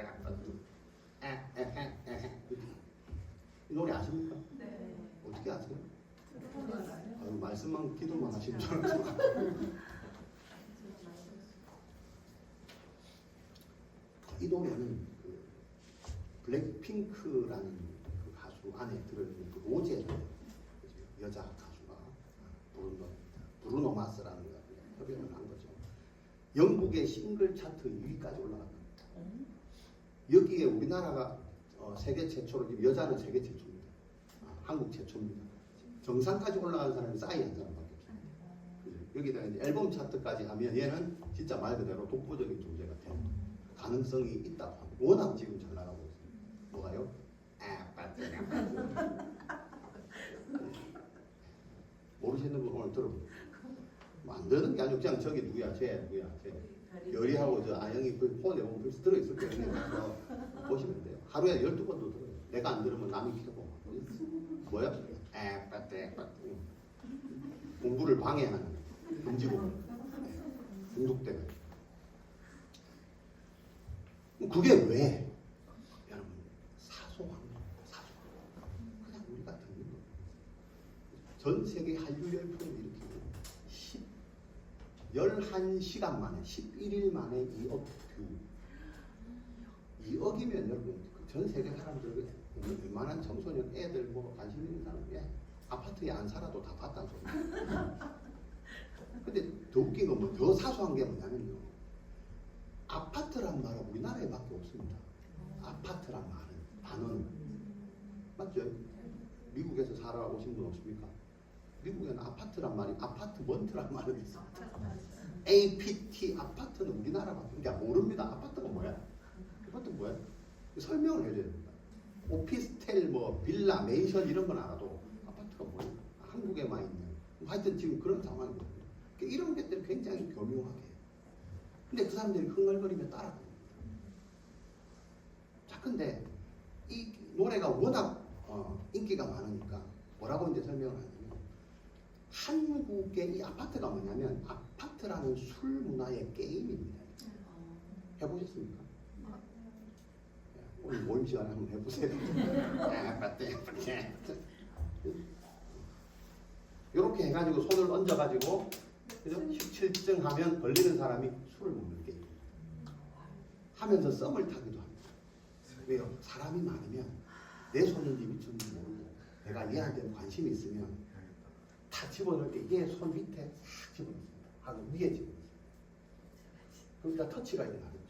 이 노래 아십니까? 네. 어떻게 아세요? 아유, 말씀만 기도만 하시는 줄 알았어요. 이 노래는 그 블랙핑크라는 그 가수 안에 들어있는 그 로제라는 여자 가수가 브루노 마스라는 협연을 한 거죠. 영국의 싱글 차트 2위까지 올라갔습니다. 여기에 우리나라가 세계 최초로 여자는 세계 최초입니다. 한국 최초입니다. 정상까지 올라간 사람이 싸이 한 사람밖에 없습니다. 여기다가 이제 앨범 차트까지 하면 얘는 진짜 말 그대로 독보적인 존재가 됩니다. 가능성이 있다고 합니다. 워낙 지금 잘 나가고 있습니다. 뭐가요? 아파트. 모르시는 분 오늘 들어보세요. 만드는 게 아니고 그냥 저기 누구야? 쟤 열이하고 저 아영이 그 폰에 보면 벌써 들어있을 거예요. 보시면 돼요. 하루에 12번도 들어요. 내가 안 들으면 남이 켜고. 뭐야? 아파트. 공부를 방해하는 금지곡. 중독돼가지고. 그게 왜? 여러분 사소한 그냥 우리가 듣는 거. 전 세계 한류 열풍을 일으키고 11시간 만에 11일 만에 2억 뷰. 2억이면 여러분 전 세계 사람들 웬만한 청소년 애들 뭐 관심 있는 사람 아파트에 안 살아도 다 봤다는 소리예요. 근데 더 웃긴 건 뭐 더 사소한 게 뭐냐면요. 아파트란 말은 우리나라에 밖에 없습니다. 아파트란 말은 단어는 맞죠? 미국에서 살아오신 분 없습니까? 미국에는 아파트란 말이 아파트먼트란 말은 있습니다. APT 아파트는 우리나라밖에 그러니까 모릅니다. 아파트가 뭐야? 아파트 뭐야? 설명을 해줘야 됩니다. 오피스텔 뭐 빌라 맨션 이런 건 알아도 아파트가 뭐야? 한국에만 있는 하여튼 지금 그런 상황이거든요. 그러니까 이런 것들이 굉장히 교묘하게 근데 그 사람들이 흥얼거리며 따라합니다. 자, 근데 이 노래가 워낙 인기가 많으니까 뭐라고 이제 설명을 하냐면 한국의 이 아파트가 뭐냐면 아파트라는 술 문화의 게임입니다. 해보셨습니까? 오늘 모임 시간에 한번 해보세요. 이렇게 해가지고 손을 얹어가지고 17증하면 걸리는 사람이 술을 못 먹게 하면서 썸을 타기도 합니다. 왜요? 사람이 많으면 내 손인지 미쳤는지 모르고 내가 얘한테 관심이 있으면 다 집어넣을 때 얘 손 밑에 싹 집어넣습니다. 하고 위에 집어넣습니다. 그러니까 터치가 일어나겠죠.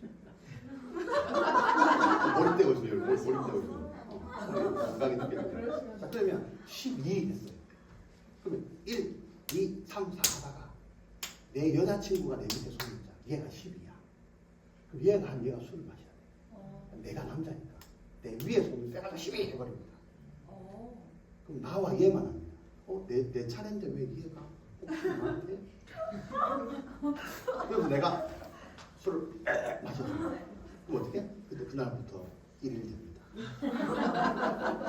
몰입되고 있어요. 몰입되고 있어요. 감각이 느껴져요. 자, 그러면 12 했어요. 그러면 1, 2, 3, 4 하다가 내 여자친구가 내 밑에 손을 잡아. 얘가 10이야. 그럼 얘가 한 얘가 술을 마셔야 돼. 내가 남자니까 내 위에 손을 빼가지고 12 해버립니다. 그럼 나와 얘만 합니다. 내 차례인데 왜 얘가 나한테? 그래서 내가 술을 마셔줍니다. 그럼 어떻게? 근데 그날부터 1일 됩니다.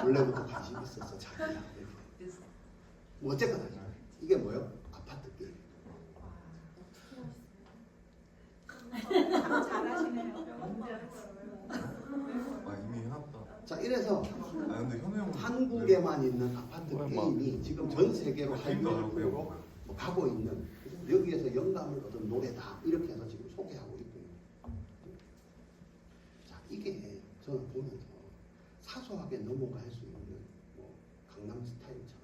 원래부터 관심 있어서 자기야 이렇게. 뭐 어쨌거나 이게 뭐예요? 아파트 게임. 잘하시네요. 아 이미 해놨다. 자 이래서 아 근데 현우 형은 한국에만 있는 아파트 게임이 지금 전 세계로 한국으로 뭐 가고 있는 여기에서 영감을 얻은 노래다 이렇게 해서 지금 소개하고 있고요. 자 이게 저는 보면서 사소하게 넘어갈 수 있는 뭐 강남 스타일처럼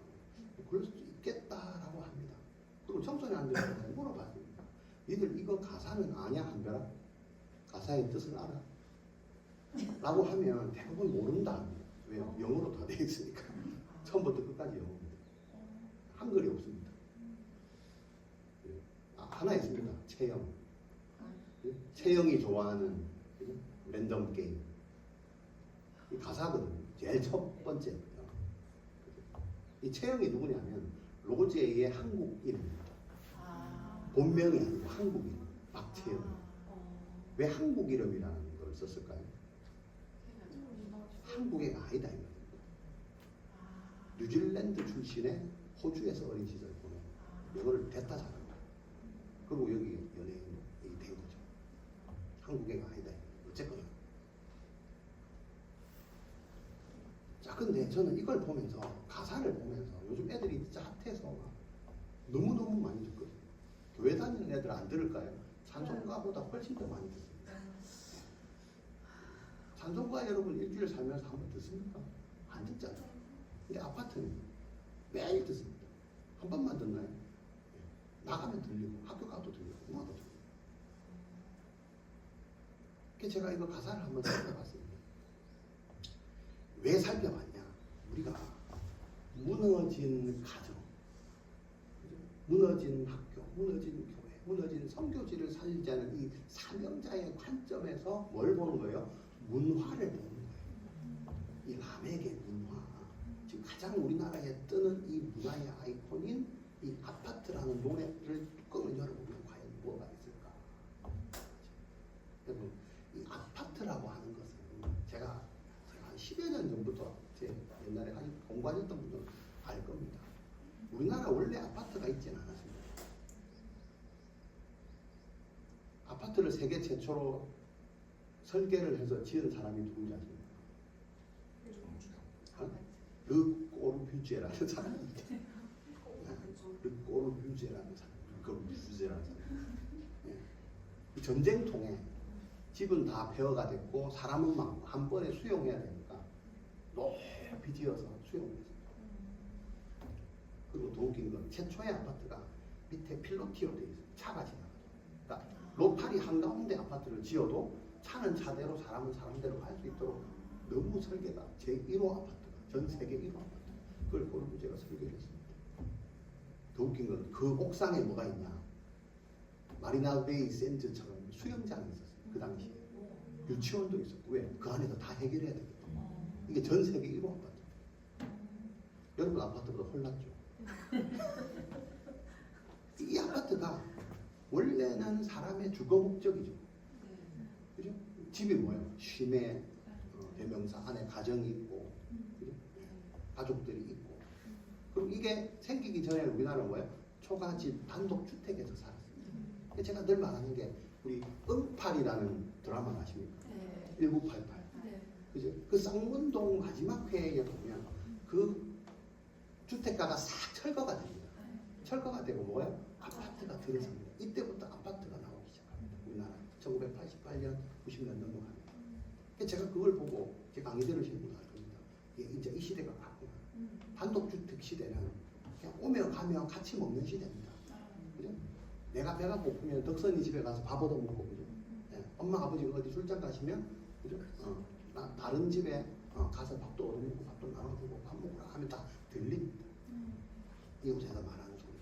그럴 수 있겠다라고 합니다. 그리고 청소년한테 물어봤습니다. 니들 이거 가사는 아냐 한별아? 가사의 뜻을 알아? 라고 하면 대부분 모른다 합니다. 왜요? 영어로 다 되어 있으니까. 처음부터 끝까지 영어입니다. 한글이 없습니다. 하나 있습니다. 채영. 채영이 좋아하는 랜덤 게임. 이 가사거든요. 제일 첫 번째. 이 채영이 누구냐면 로제의 한국 이름입니다. 본명이 아니고 한국 이름. 박채영. 왜 한국 이름이라는 걸 썼을까요? 한국의 아이다 이 말입니다. 뉴질랜드 출신의 호주에서 어린 시절 보내 영어를 됐다 잘합니다. 그리고 여기 연예인이 된 거죠. 한국의 아이다. 어쨌거나. 자, 근데 저는 이걸 보면서 가사를 보면서 요즘 애들이 진짜 핫해서 너무너무 많이 듣거든요. 교회 다니는 애들 안 들을까요? 찬송가보다 훨씬 더 많이 듣습니다. 찬송가 여러분 일주일 살면서 한번 듣습니까? 안 듣잖아요. 근데 아파트는 매일 듣습니다. 한 번만 듣나요? 나가면 들리고 학교 가도 들리고 공화도 들리고. 그래서 제가 이거 가사를 한번 살펴봤습니다. 왜 살펴봤냐? 우리가 무너진 가정, 무너진 학교, 무너진 교회, 무너진 선교지를 살리자는 이 사명자의 관점에서 뭘 보는 거예요? 문화를 보는 거예요. 이 라멕의 문화. 지금 가장 우리나라에 뜨는 이 문화의 아이콘인 이 아파트라는 노래를 뚜껑을 열어보면 과연 뭐가 있을까? 여러분, 이 아파트라고 하는 것은 제가 한 10여 년 전부터 제 옛날에 공부하셨던 분들은 알 겁니다. 우리나라 원래 아파트가 있지는 않았습니다. 아파트를 세계 최초로 설계를 해서 지은 사람이 누군지 아십니까? 르 꼬르뷰제라는 사람입니다. 르 꼬르뷰제라는 사람. 꼬르뷰제라는 사람. 예. 전쟁통에 집은 다 폐허가 됐고 사람은 많고 한 번에 수용해야 되니까 높이 지어서 수용했습니다. 그리고 더 웃긴 건 최초의 아파트가 밑에 필로티로 되어 있어요. 차가 지나가죠. 그러니까 로타리 한가운데 아파트를 지어도 차는 차대로 사람은 사람대로 갈 수 있도록 너무 설계가 제1호 아파트가 전 세계 1호 아파트 그걸 꼬르부제가 설계를 했습니다. 더 웃긴 건 그 옥상에 뭐가 있냐 마리나 베이 샌즈처럼 수영장이 있었어요. 그 당시에 유치원도 있었고 왜? 그 안에서 다 해결해야 되기 때문에 이게 전 세계 1호 아파트. 여러분 아파트보다 홀랐죠. 이 아파트가 원래는 사람의 주거 목적이죠. 그죠? 집이 뭐예요? 쉼의 대명사 안에 가정이 있고, 그죠? 가족들이 있고. 그리고 이게 생기기 전에 우리나라는 뭐예요? 초가집 단독주택에서 살았습니다. 제가 늘 말하는 게 우리 응팔이라는 드라마 아십니까? 1988. 그죠? 그 쌍문동 마지막 회에 보면 그 주택가가 싹 철거가 됩니다. 철거가 되고 뭐예요? 아파트가 들어섭니다. 이때부터 아파트가 나오기 시작합니다. 우리나라 1988년, 90년 넘어갑니다. 제가 그걸 보고 제 강의들을 신고 알 겁니다. 이제 이 시대가 갔구나. 단독주택 시대는 그냥 오면 가면 같이 먹는 시대입니다. 그죠? 내가 배가 고프면 덕선이 집에 가서 밥 얻어 먹고, 그죠? 예, 엄마 아버지가 어디 출장 가시면, 그죠? 나 다른 집에 가서 밥도 얻어 먹고 밥도 나눠주고 밥 먹으라 하면 다 들립니다. 이웃에서 말하는 소리.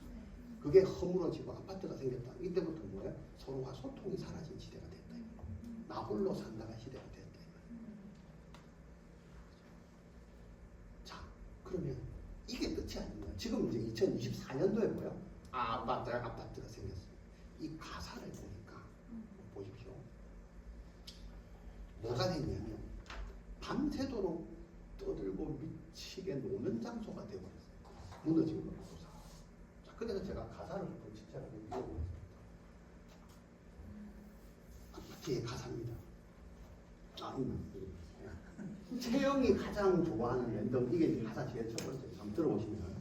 그게 허물어지고 아파트가 생겼다. 이때부터 뭐예요? 서로가 소통이 사라진 시대가 됐다. 나 홀로 산다가 시대가 됐다. 자, 그러면 이게 끝이 아닙니다. 지금 이제 2024년도에 뭐예요? 아파트가 생겼어요. 이 가사를 보니까 보십시오. 뭐가 됐냐면 밤새도록 떠들고 미치게 노는 장소가 되어버렸어요. 무너진 거예요. 자, 그래서 제가 가사를 좀 직접하게 읽어보겠습니다. 아파트의 가사입니다. 채영이 가장 좋아하는 랜덤, 이게 가사 제일 첫 번째. 한번 들어보시면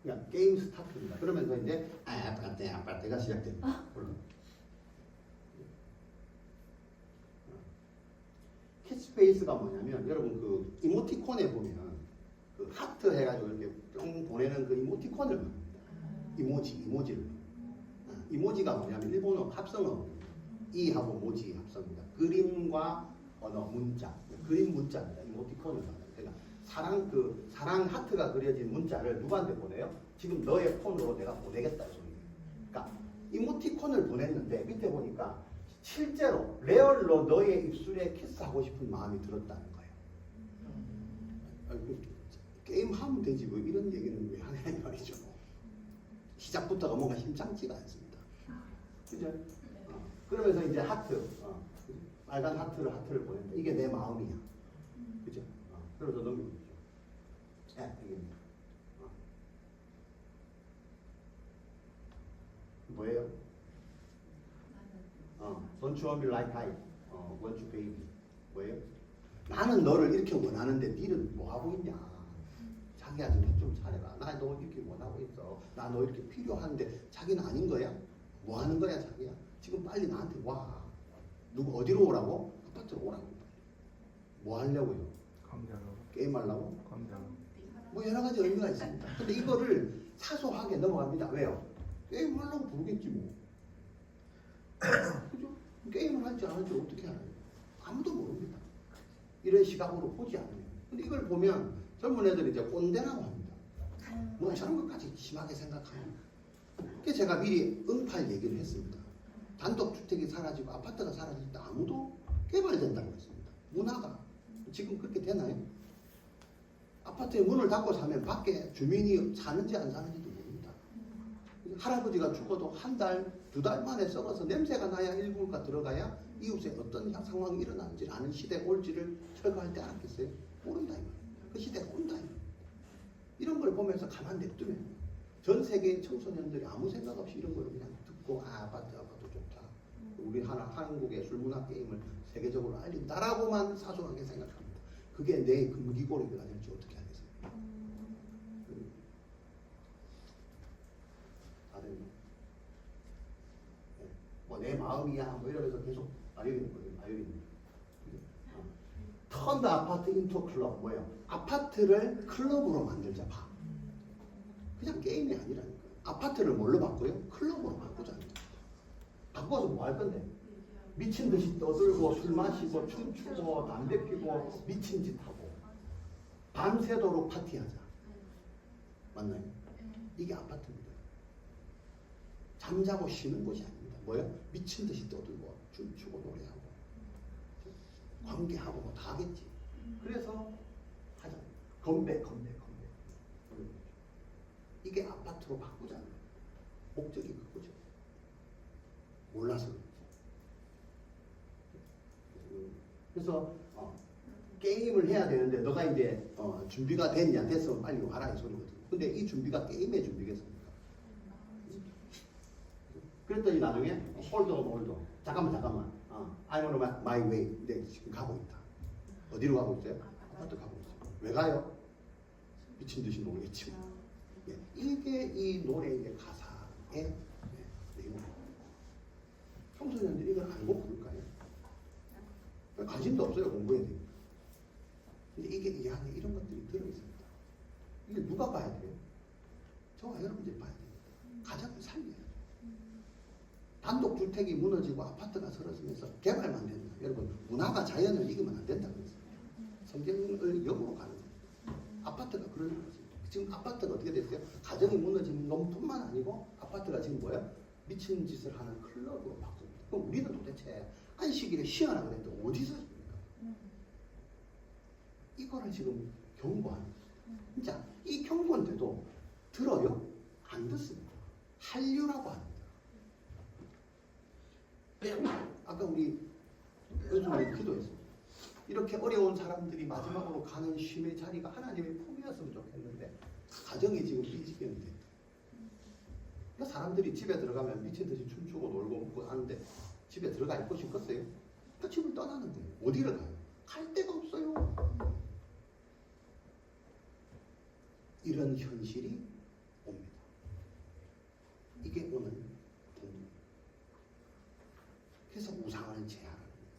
그냥 게임 스타트입니다. 그러면서 이제 아파트가 시작됩니다. 캐치페이스가 뭐냐면 여러분 그 이모티콘에 보면 그 하트 해가지고 이렇게 뿅 보내는 그 이모티콘을 말합니다. 이모지를. 이모지가 뭐냐면 일본어 합성어 이하고 모지 합성입니다. 그림과 언어 문자, 그림 문자입니다. 이모티콘을 말합니다. 그러니까 사랑 하트가 그려진 문자를 누구한테 보내요? 지금 너의 폰으로 내가 보내겠다 이 소리예요. 그러니까 이모티콘을 보냈는데 밑에 보니까 실제로 레얼로 너의 입술에 키스하고 싶은 마음이 들었다는 거예요. 게임 하면 되지 뭐 이런 얘기는 왜 하냐 말이죠. 시작부터가 뭔가 심상치가 않습니다. 그죠? 그러면서 이제 하트, 빨간 하트를 보낸다. 이게 내 마음이야. 그죠? 그래서 넘기죠. 이게 뭐예요? Don't you want me like I want you baby. 뭐예요? 나는 너를 이렇게 원하는데 니는 뭐 하고 있냐? 자기야 좀 잘해라. 나 너 이렇게 원하고 있어. 나 너 이렇게 필요한데 자기는 아닌 거야? 뭐 하는 거야 자기야? 지금 빨리 나한테 와. 누구 어디로 오라고? 아파트로 오라고. 뭐 하려고요? 관계하라고. 게임 하려고? 관계하라고. 뭐 여러 가지 의미가 있습니다. 근데 이거를 사소하게 넘어갑니다. 왜요? 게임 하려고 부르겠지 뭐. 그죠? 게임을 할지 안 할지 어떻게 알아요? 아무도 모릅니다. 이런 시각으로 보지 않으면. 근데 이걸 보면 젊은 애들이 이제 꼰대라고 합니다. 뭐 저런 것까지 심하게 생각하는. 그래서 제가 미리 응팔 얘기를 했습니다. 단독주택이 사라지고 아파트가 사라질 때 아무도 개발된다고 했습니다. 문화가. 지금 그렇게 되나요? 아파트에 문을 닫고 사면 밖에 주민이 사는지 안 사는지도 모릅니다. 할아버지가 죽어도 한 달, 두 달 만에 썩어서 냄새가 나야 일부가 들어가야 이웃에 어떤 상황이 일어나는지 아는 시대가 올지를 철거할 때 알았겠어요? 모른다 이 말이에요. 그 시대가 온다 이 말이에요. 이런 걸 보면서 가만 냅두면 전 세계 청소년들이 아무 생각 없이 이런 걸 그냥 듣고 아파트 좋다. 우리 한국의 술문화 게임을 세계적으로 알린다라고만 사소하게 생각합니다. 그게 내 금기고리가 될지 어떻게 하겠어요? 다들 뭐 내 마음이야 뭐 이러면서 계속 바이올린 거예요. 바이올린. 턴 아파트 인투 클럽 뭐예요? 아파트를 클럽으로 만들자 봐. 그냥 게임이 아니라니까요. 아파트를 뭘로 바꿔요? 클럽으로 바꾸자는 거예요. 바꿔서 뭐 할 건데? 미친 듯이 떠들고 술 마시고 춤추고 담배 피고 미친 짓 하고 밤새도록 파티하자. 맞나요? 이게 아파트입니다. 잠자고 쉬는 곳이 아닙니다. 뭐예요? 미친 듯이 떠들고 춤추고 노래하고 관계하고 뭐 다 하겠지. 그래서 하자. 건배. 이게 아파트로 바꾸자는 거예요. 목적이 그거죠. 몰라서 그렇지. 그래서 게임을 해야 되는데 너가 이제 준비가 됐냐? 됐으면 빨리 와라 이 소리거든요. 근데 이 준비가 게임의 준비겠습니까? 그랬더니 나중에 홀더 잠깐만 I'm on my way. 근데 지금 가고 있다. 어디로 가고 있어요? 아파트 가고 있어요. 왜 가요? 미친 듯이 놀겠지. 예, 이게 이 노래의 가사의 내용이에요. 청소년들이 이걸 알고 부를까요? 관심도 없어요. 공부에 대해. 근데 이게 이 안에 이런 것들이 들어있습니다. 이게 누가 봐야 돼요? 저와 여러분들이 봐야 됩니다. 가정을 살려야 돼요. 단독주택이 무너지고 아파트가 쓰러지면서 개발만 된다. 여러분, 문화가 자연을 이기면 안 된다고 했어요. 성경을 역으로 가는 거예요. 아파트가 그런 거죠. 지금 아파트가 어떻게 됐어요? 가정이 무너지는 것뿐만 아니고 아파트가 지금 뭐야? 미친 짓을 하는 클럽으로 바꿉니다. 그럼 우리는 도대체 안식일에 쉬어라 그랬는데 어디서 씁니까? 이거를 지금 경고하는 거예요. 자, 이 경고인데도 들어요? 안 듣습니다. 한류라고 합니다. 아까 우리 요즘 기도했습니다. 이렇게 어려운 사람들이 마지막으로 가는 쉼의 자리가 하나님의 품이었으면 좋겠는데 가정이 지금 삐지겠는 됐다. 그러니까 사람들이 집에 들어가면 미친 듯이 춤추고 놀고 먹고 하는데 집에 들어가 있고 싶겠어요? 그 집을 떠나는 거예요. 어디를 가요? 갈 데가 없어요. 이런 현실이 옵니다. 이게 오늘 본문. 그래서 우상을 제하라는 거예요.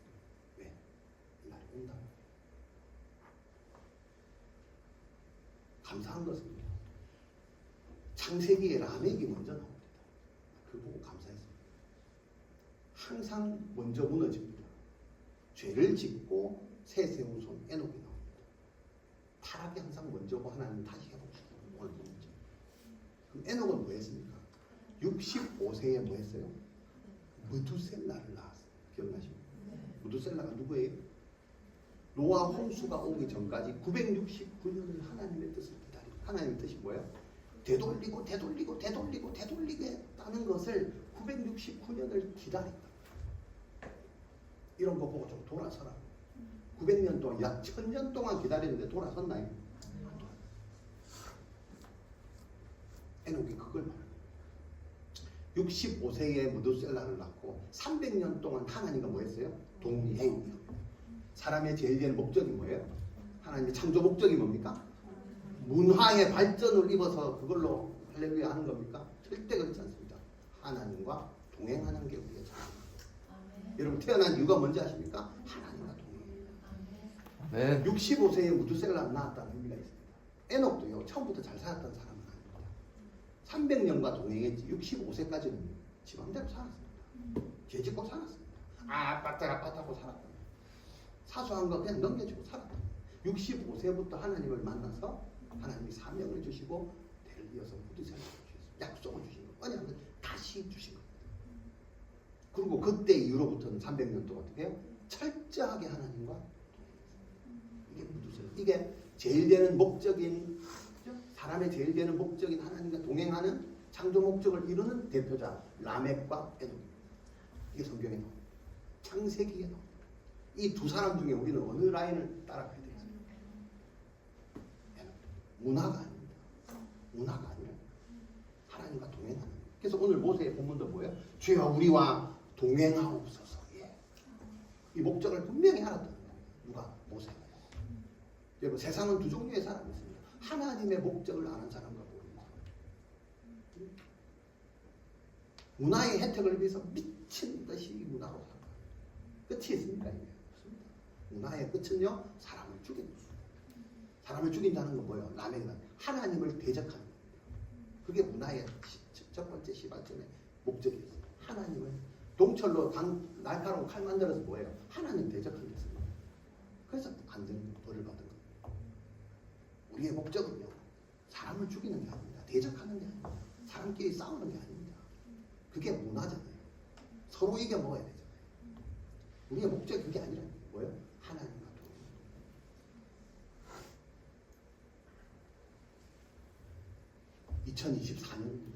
왜? 이 날이 온다. 감사한 것은 창세기에 라멕이 먼저 나옵니다. 그걸 보고 감사했습니다. 항상 먼저 무너집니다. 죄를 짓고 세세운 손 에녹이 나옵니다. 타락이 항상 먼저고 하나님 다시 해봅시다. 오늘 문제. 그럼 에녹은 뭐 했습니까? 65세에 뭐 했어요? 무두셀라를 낳았어요. 기억나시죠? 무두셀라가 누구예요? 노아 홍수가 오기 전까지 969년을 하나님의 뜻을 기다리고, 하나님의 뜻이 뭐예요? 되돌리고 했다는 것을 969년을 기다렸다. 이런 거 보고 좀 돌아서라. 900년 동안, 약 1000년 동안 기다렸는데 돌아섰나요? 안 돌아섰어요. 에녹이 그걸 말해요. 65세에 무두셀라를 낳고 300년 동안 하나님과 뭐 했어요? 동행이요. 사람의 제일 되는 목적이 뭐예요? 하나님의 창조 목적이 뭡니까? 문화의 발전을 입어서 그걸로 할렐루야 하는 겁니까? 절대 그렇지 않습니다. 하나님과 동행하는 게 우리의 삶입니다. 여러분 태어난 이유가 뭔지 아십니까? 하나님과 동행해요. 65세에 무두셀라를 낳았다는 의미가 있습니다. 에녹도요 처음부터 잘 살았던 사람은 아닙니다. 300년과 동행했지 65세까지는 지방대로 살았습니다. 죄짓고 살았습니다. 아빠하고 살았다. 사소한 거 그냥 넘겨주고 살았다. 65세부터 하나님을 만나서 하나님이 사명을 주시고 대를 이어서 무두셀라를 주셨습니다. 약속을 주신 거, 언약을 다시 주신 겁니다. 그리고 그때 이후로부터는 300년 동안 어떻게 해요? 철저하게 하나님과 이게 무두셀라. 이게 제일 되는 목적인, 사람의 제일 되는 목적인 하나님과 동행하는 창조 목적을 이루는 대표자 라멕과 에녹입니다. 이게 성경에 나옵니다. 창세기에 나옵니다. 이 두 사람 중에 우리는 어느 라인을 따라가야 되겠습니까? 문화가 아닙니다. 문화가 아니라 하나님과 동행하는. 그래서 오늘 모세의 본문도 뭐예요? 주여 우리와 동행하옵소서. 예. 이 목적을 분명히 알았던 거예요. 누가? 모세가. 여러분 세상은 두 종류의 사람이 있습니다. 하나님의 목적을 아는 사람과 모르는 사람. 문화의 혜택을 위해서 미친 듯이 문화로 살아요. 끝이 있습니까? 이게 없습니다. 문화의 끝은요 사람을 죽이는 겁니다. 사람을 죽인다는 건 뭐예요? 라멕은 하나님을 대적하는 겁니다. 그게 문화의 첫 번째 시발점의 목적이었어요. 하나님을 동철로 날카로운 칼 만들어서 뭐예요? 하나님 대적하는 게 있습니다. 그래서 안 되는 벌을 받은 겁니다. 우리의 목적은요 사람을 죽이는 게 아닙니다. 대적하는 게 아닙니다. 사람끼리 싸우는 게 아닙니다. 그게 문화잖아요. 서로 이겨 먹어야 되잖아요. 우리의 목적이 그게 아니라 뭐예요? 하나님과 동행. 2024년입니다.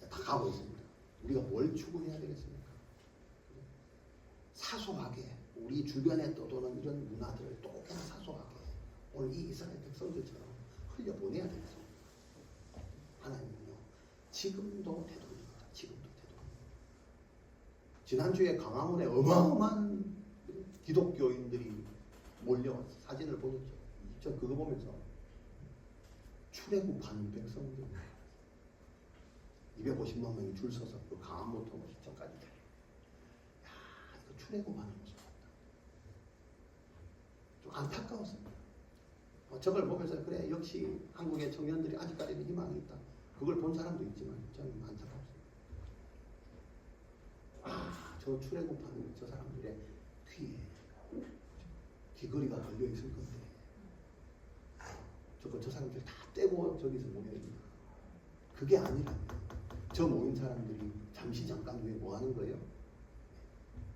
다 가고 있습니다. 우리가 뭘 추구해야 되겠습니까? 사소하게 우리 주변에 떠도는 이런 문화들을 또 그냥 사소하게 오늘 이 이스라엘 백성들처럼 흘려보내야 되겠습니다. 하나님은요 지금도 되돌립니다. 지금도 되돌립니다. 지난주에 강화문에 어마어마한 기독교인들이 몰려와서 사진을 보냈죠. 저 그거 보면서 출애굽하는 백성들 250만 명이 줄 서서 그 강한 모터로 시청까지 야, 이거 출애굽하는 모습 같다. 좀 안타까웠습니다. 저걸 보면서 그래 역시 한국의 청년들이 아직까지는 희망이 있다. 그걸 본 사람도 있지만 저는 안타깝습니다. 저 출애굽하는 저 사람들의 귀에 귀걸이가 걸려 있을 건데 저 사람들 다 떼고 저기서 모여있나. 그게 아니라 저 모인 사람들이 잠시 잠깐 후에 뭐 하는 거예요?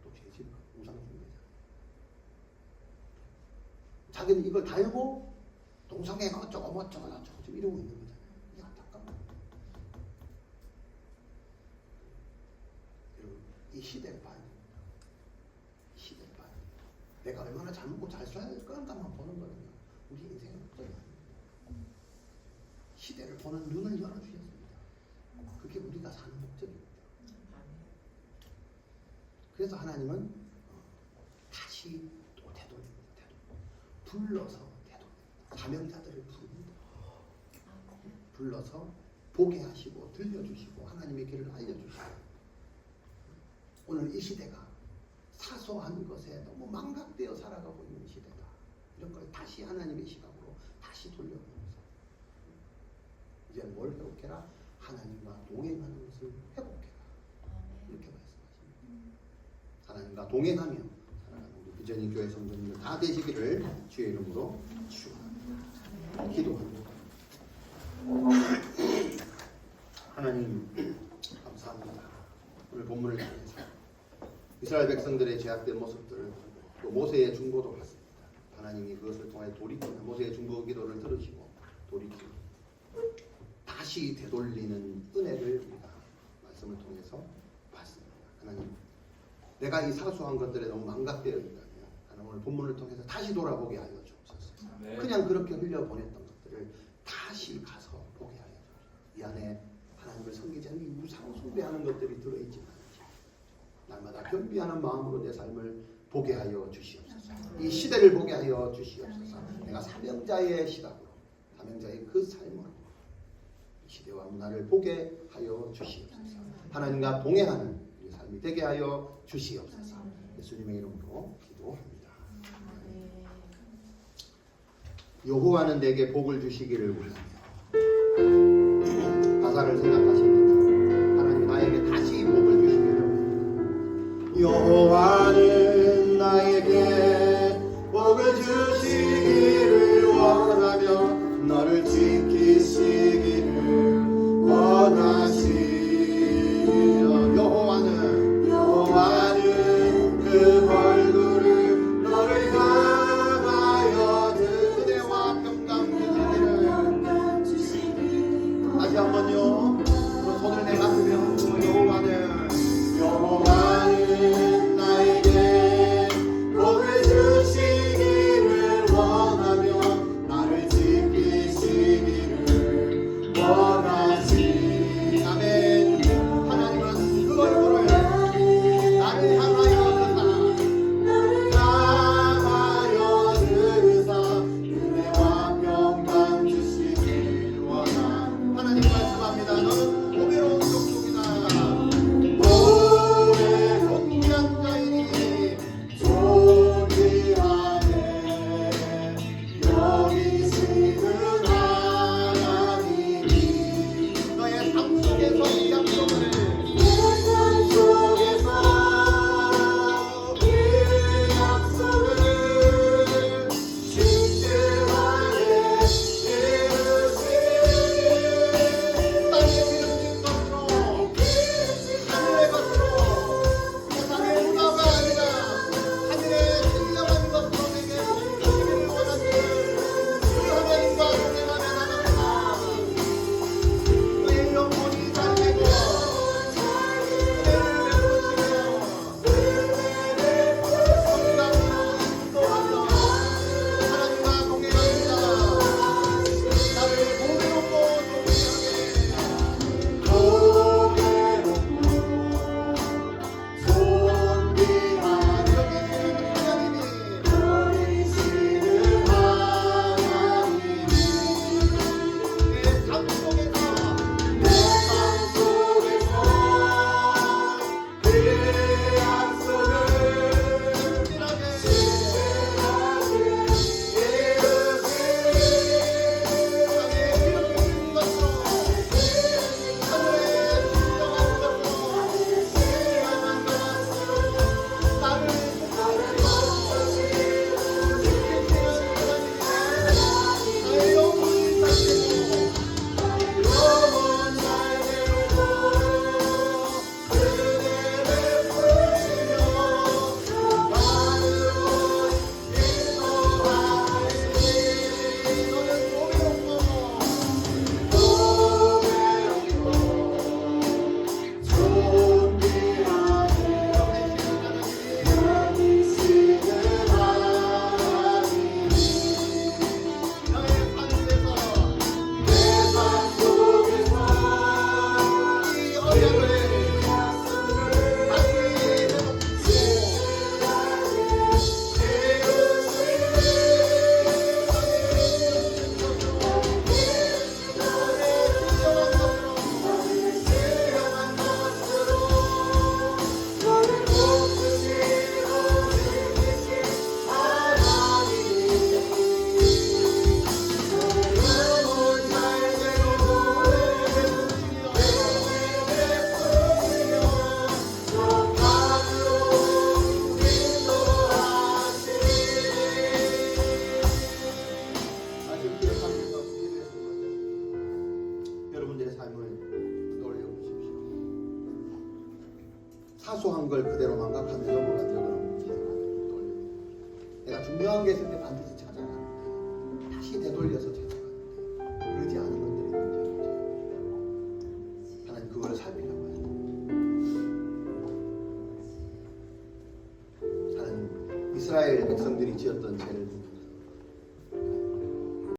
또 죄질 우상 숭배잖아요. 자기는 이걸 달고 동성애가 어쩌고 저쩌고 지금 이러고 있는 거잖아요. 이게 안타까워. 여러분 이 시대를 봐야 됩니다. 시대를 봐야 됩니다. 내가 얼마나 잘 먹고 잘 써야 될 건가만 보는 거는요. 우리 인생의 목적이 아닙니다. 시대를 보는 눈을 열어주셨습니다. 그게 우리가 사는 목적입니다. 그래서 하나님은 다시 또 되돌립니다. 불러서 되돌립니다. 사명자들을 부릅니다. 불러서 보게 하시고 들려주시고 하나님의 길을 알려주시고 오늘 이 시대가 사소한 것에 너무 망각되어 살아가고 있는 시대다. 이런 걸 다시 하나님의 시각으로 다시 돌려보면서 이제 뭘 회복해라? 하나님과 동행하는 것을 회복해라. 이렇게 말씀하십니다. 하나님과 동행하며 살아가는 우리 비전이 교회 성도님들 다 되시기를 주의 이름으로 축원합니다. 기도합니다. 하나님 감사합니다. 오늘 본문을 통해서 이스라엘 백성들의 제약된 모습들을 또 모세의 중보도 봤습니다. 하나님이 그것을 통해 돌이키는 모세의 중보 기도를 들으시고 돌이키고 다시 되돌리는 은혜를 우리가 말씀을 통해서 봤습니다. 하나님, 내가 이 사소한 것들에 너무 망각되어 있다면 하나님 오늘 본문을 통해서 다시 돌아보게 하여 주옵소서. 네. 그냥 그렇게 흘려보냈던 것들을 다시 가서 보게 하여 주옵소서. 이 안에 하나님을 섬기지 않는 우상 숭배하는 것들이 들어있지 않은지 날마다 겸비하는 마음으로 내 삶을 보게 하여 주시옵소서. 이 시대를 보게 하여 주시옵소서. 내가 사명자의 시각으로 사명자의 그 삶으로 시대와 문화를 보게 하여 주시옵소서. 하나님과 동행하는 우리 삶이 되게 하여 주시옵소서. 예수님의 이름으로 기도합니다. 여호와는 내게 복을 주시기를 원하며 가사를 생각하십니다. 하나님 나에게 다시 복을 주시기를 원합니다. 여호와는 나에게 복을 주시기를 원하며 너를 지키시기를 원하시며 여호와는 그 얼굴을 너를 향하여 은혜와 평강 주시기를 다시 한번요. 손을 내가 들며 여호와는 나에게 사소한 걸 그대로 망각하며 넘어간 적은 없는지 내가 중요한 게 있을 때 반드시 찾아가는데 다시 되돌려서 찾아가는데 그러지 않은 것들이 문제죠. 하나님 그거를 살피려고 해요. 하나님 이스라엘 백성들이 지었던 죄를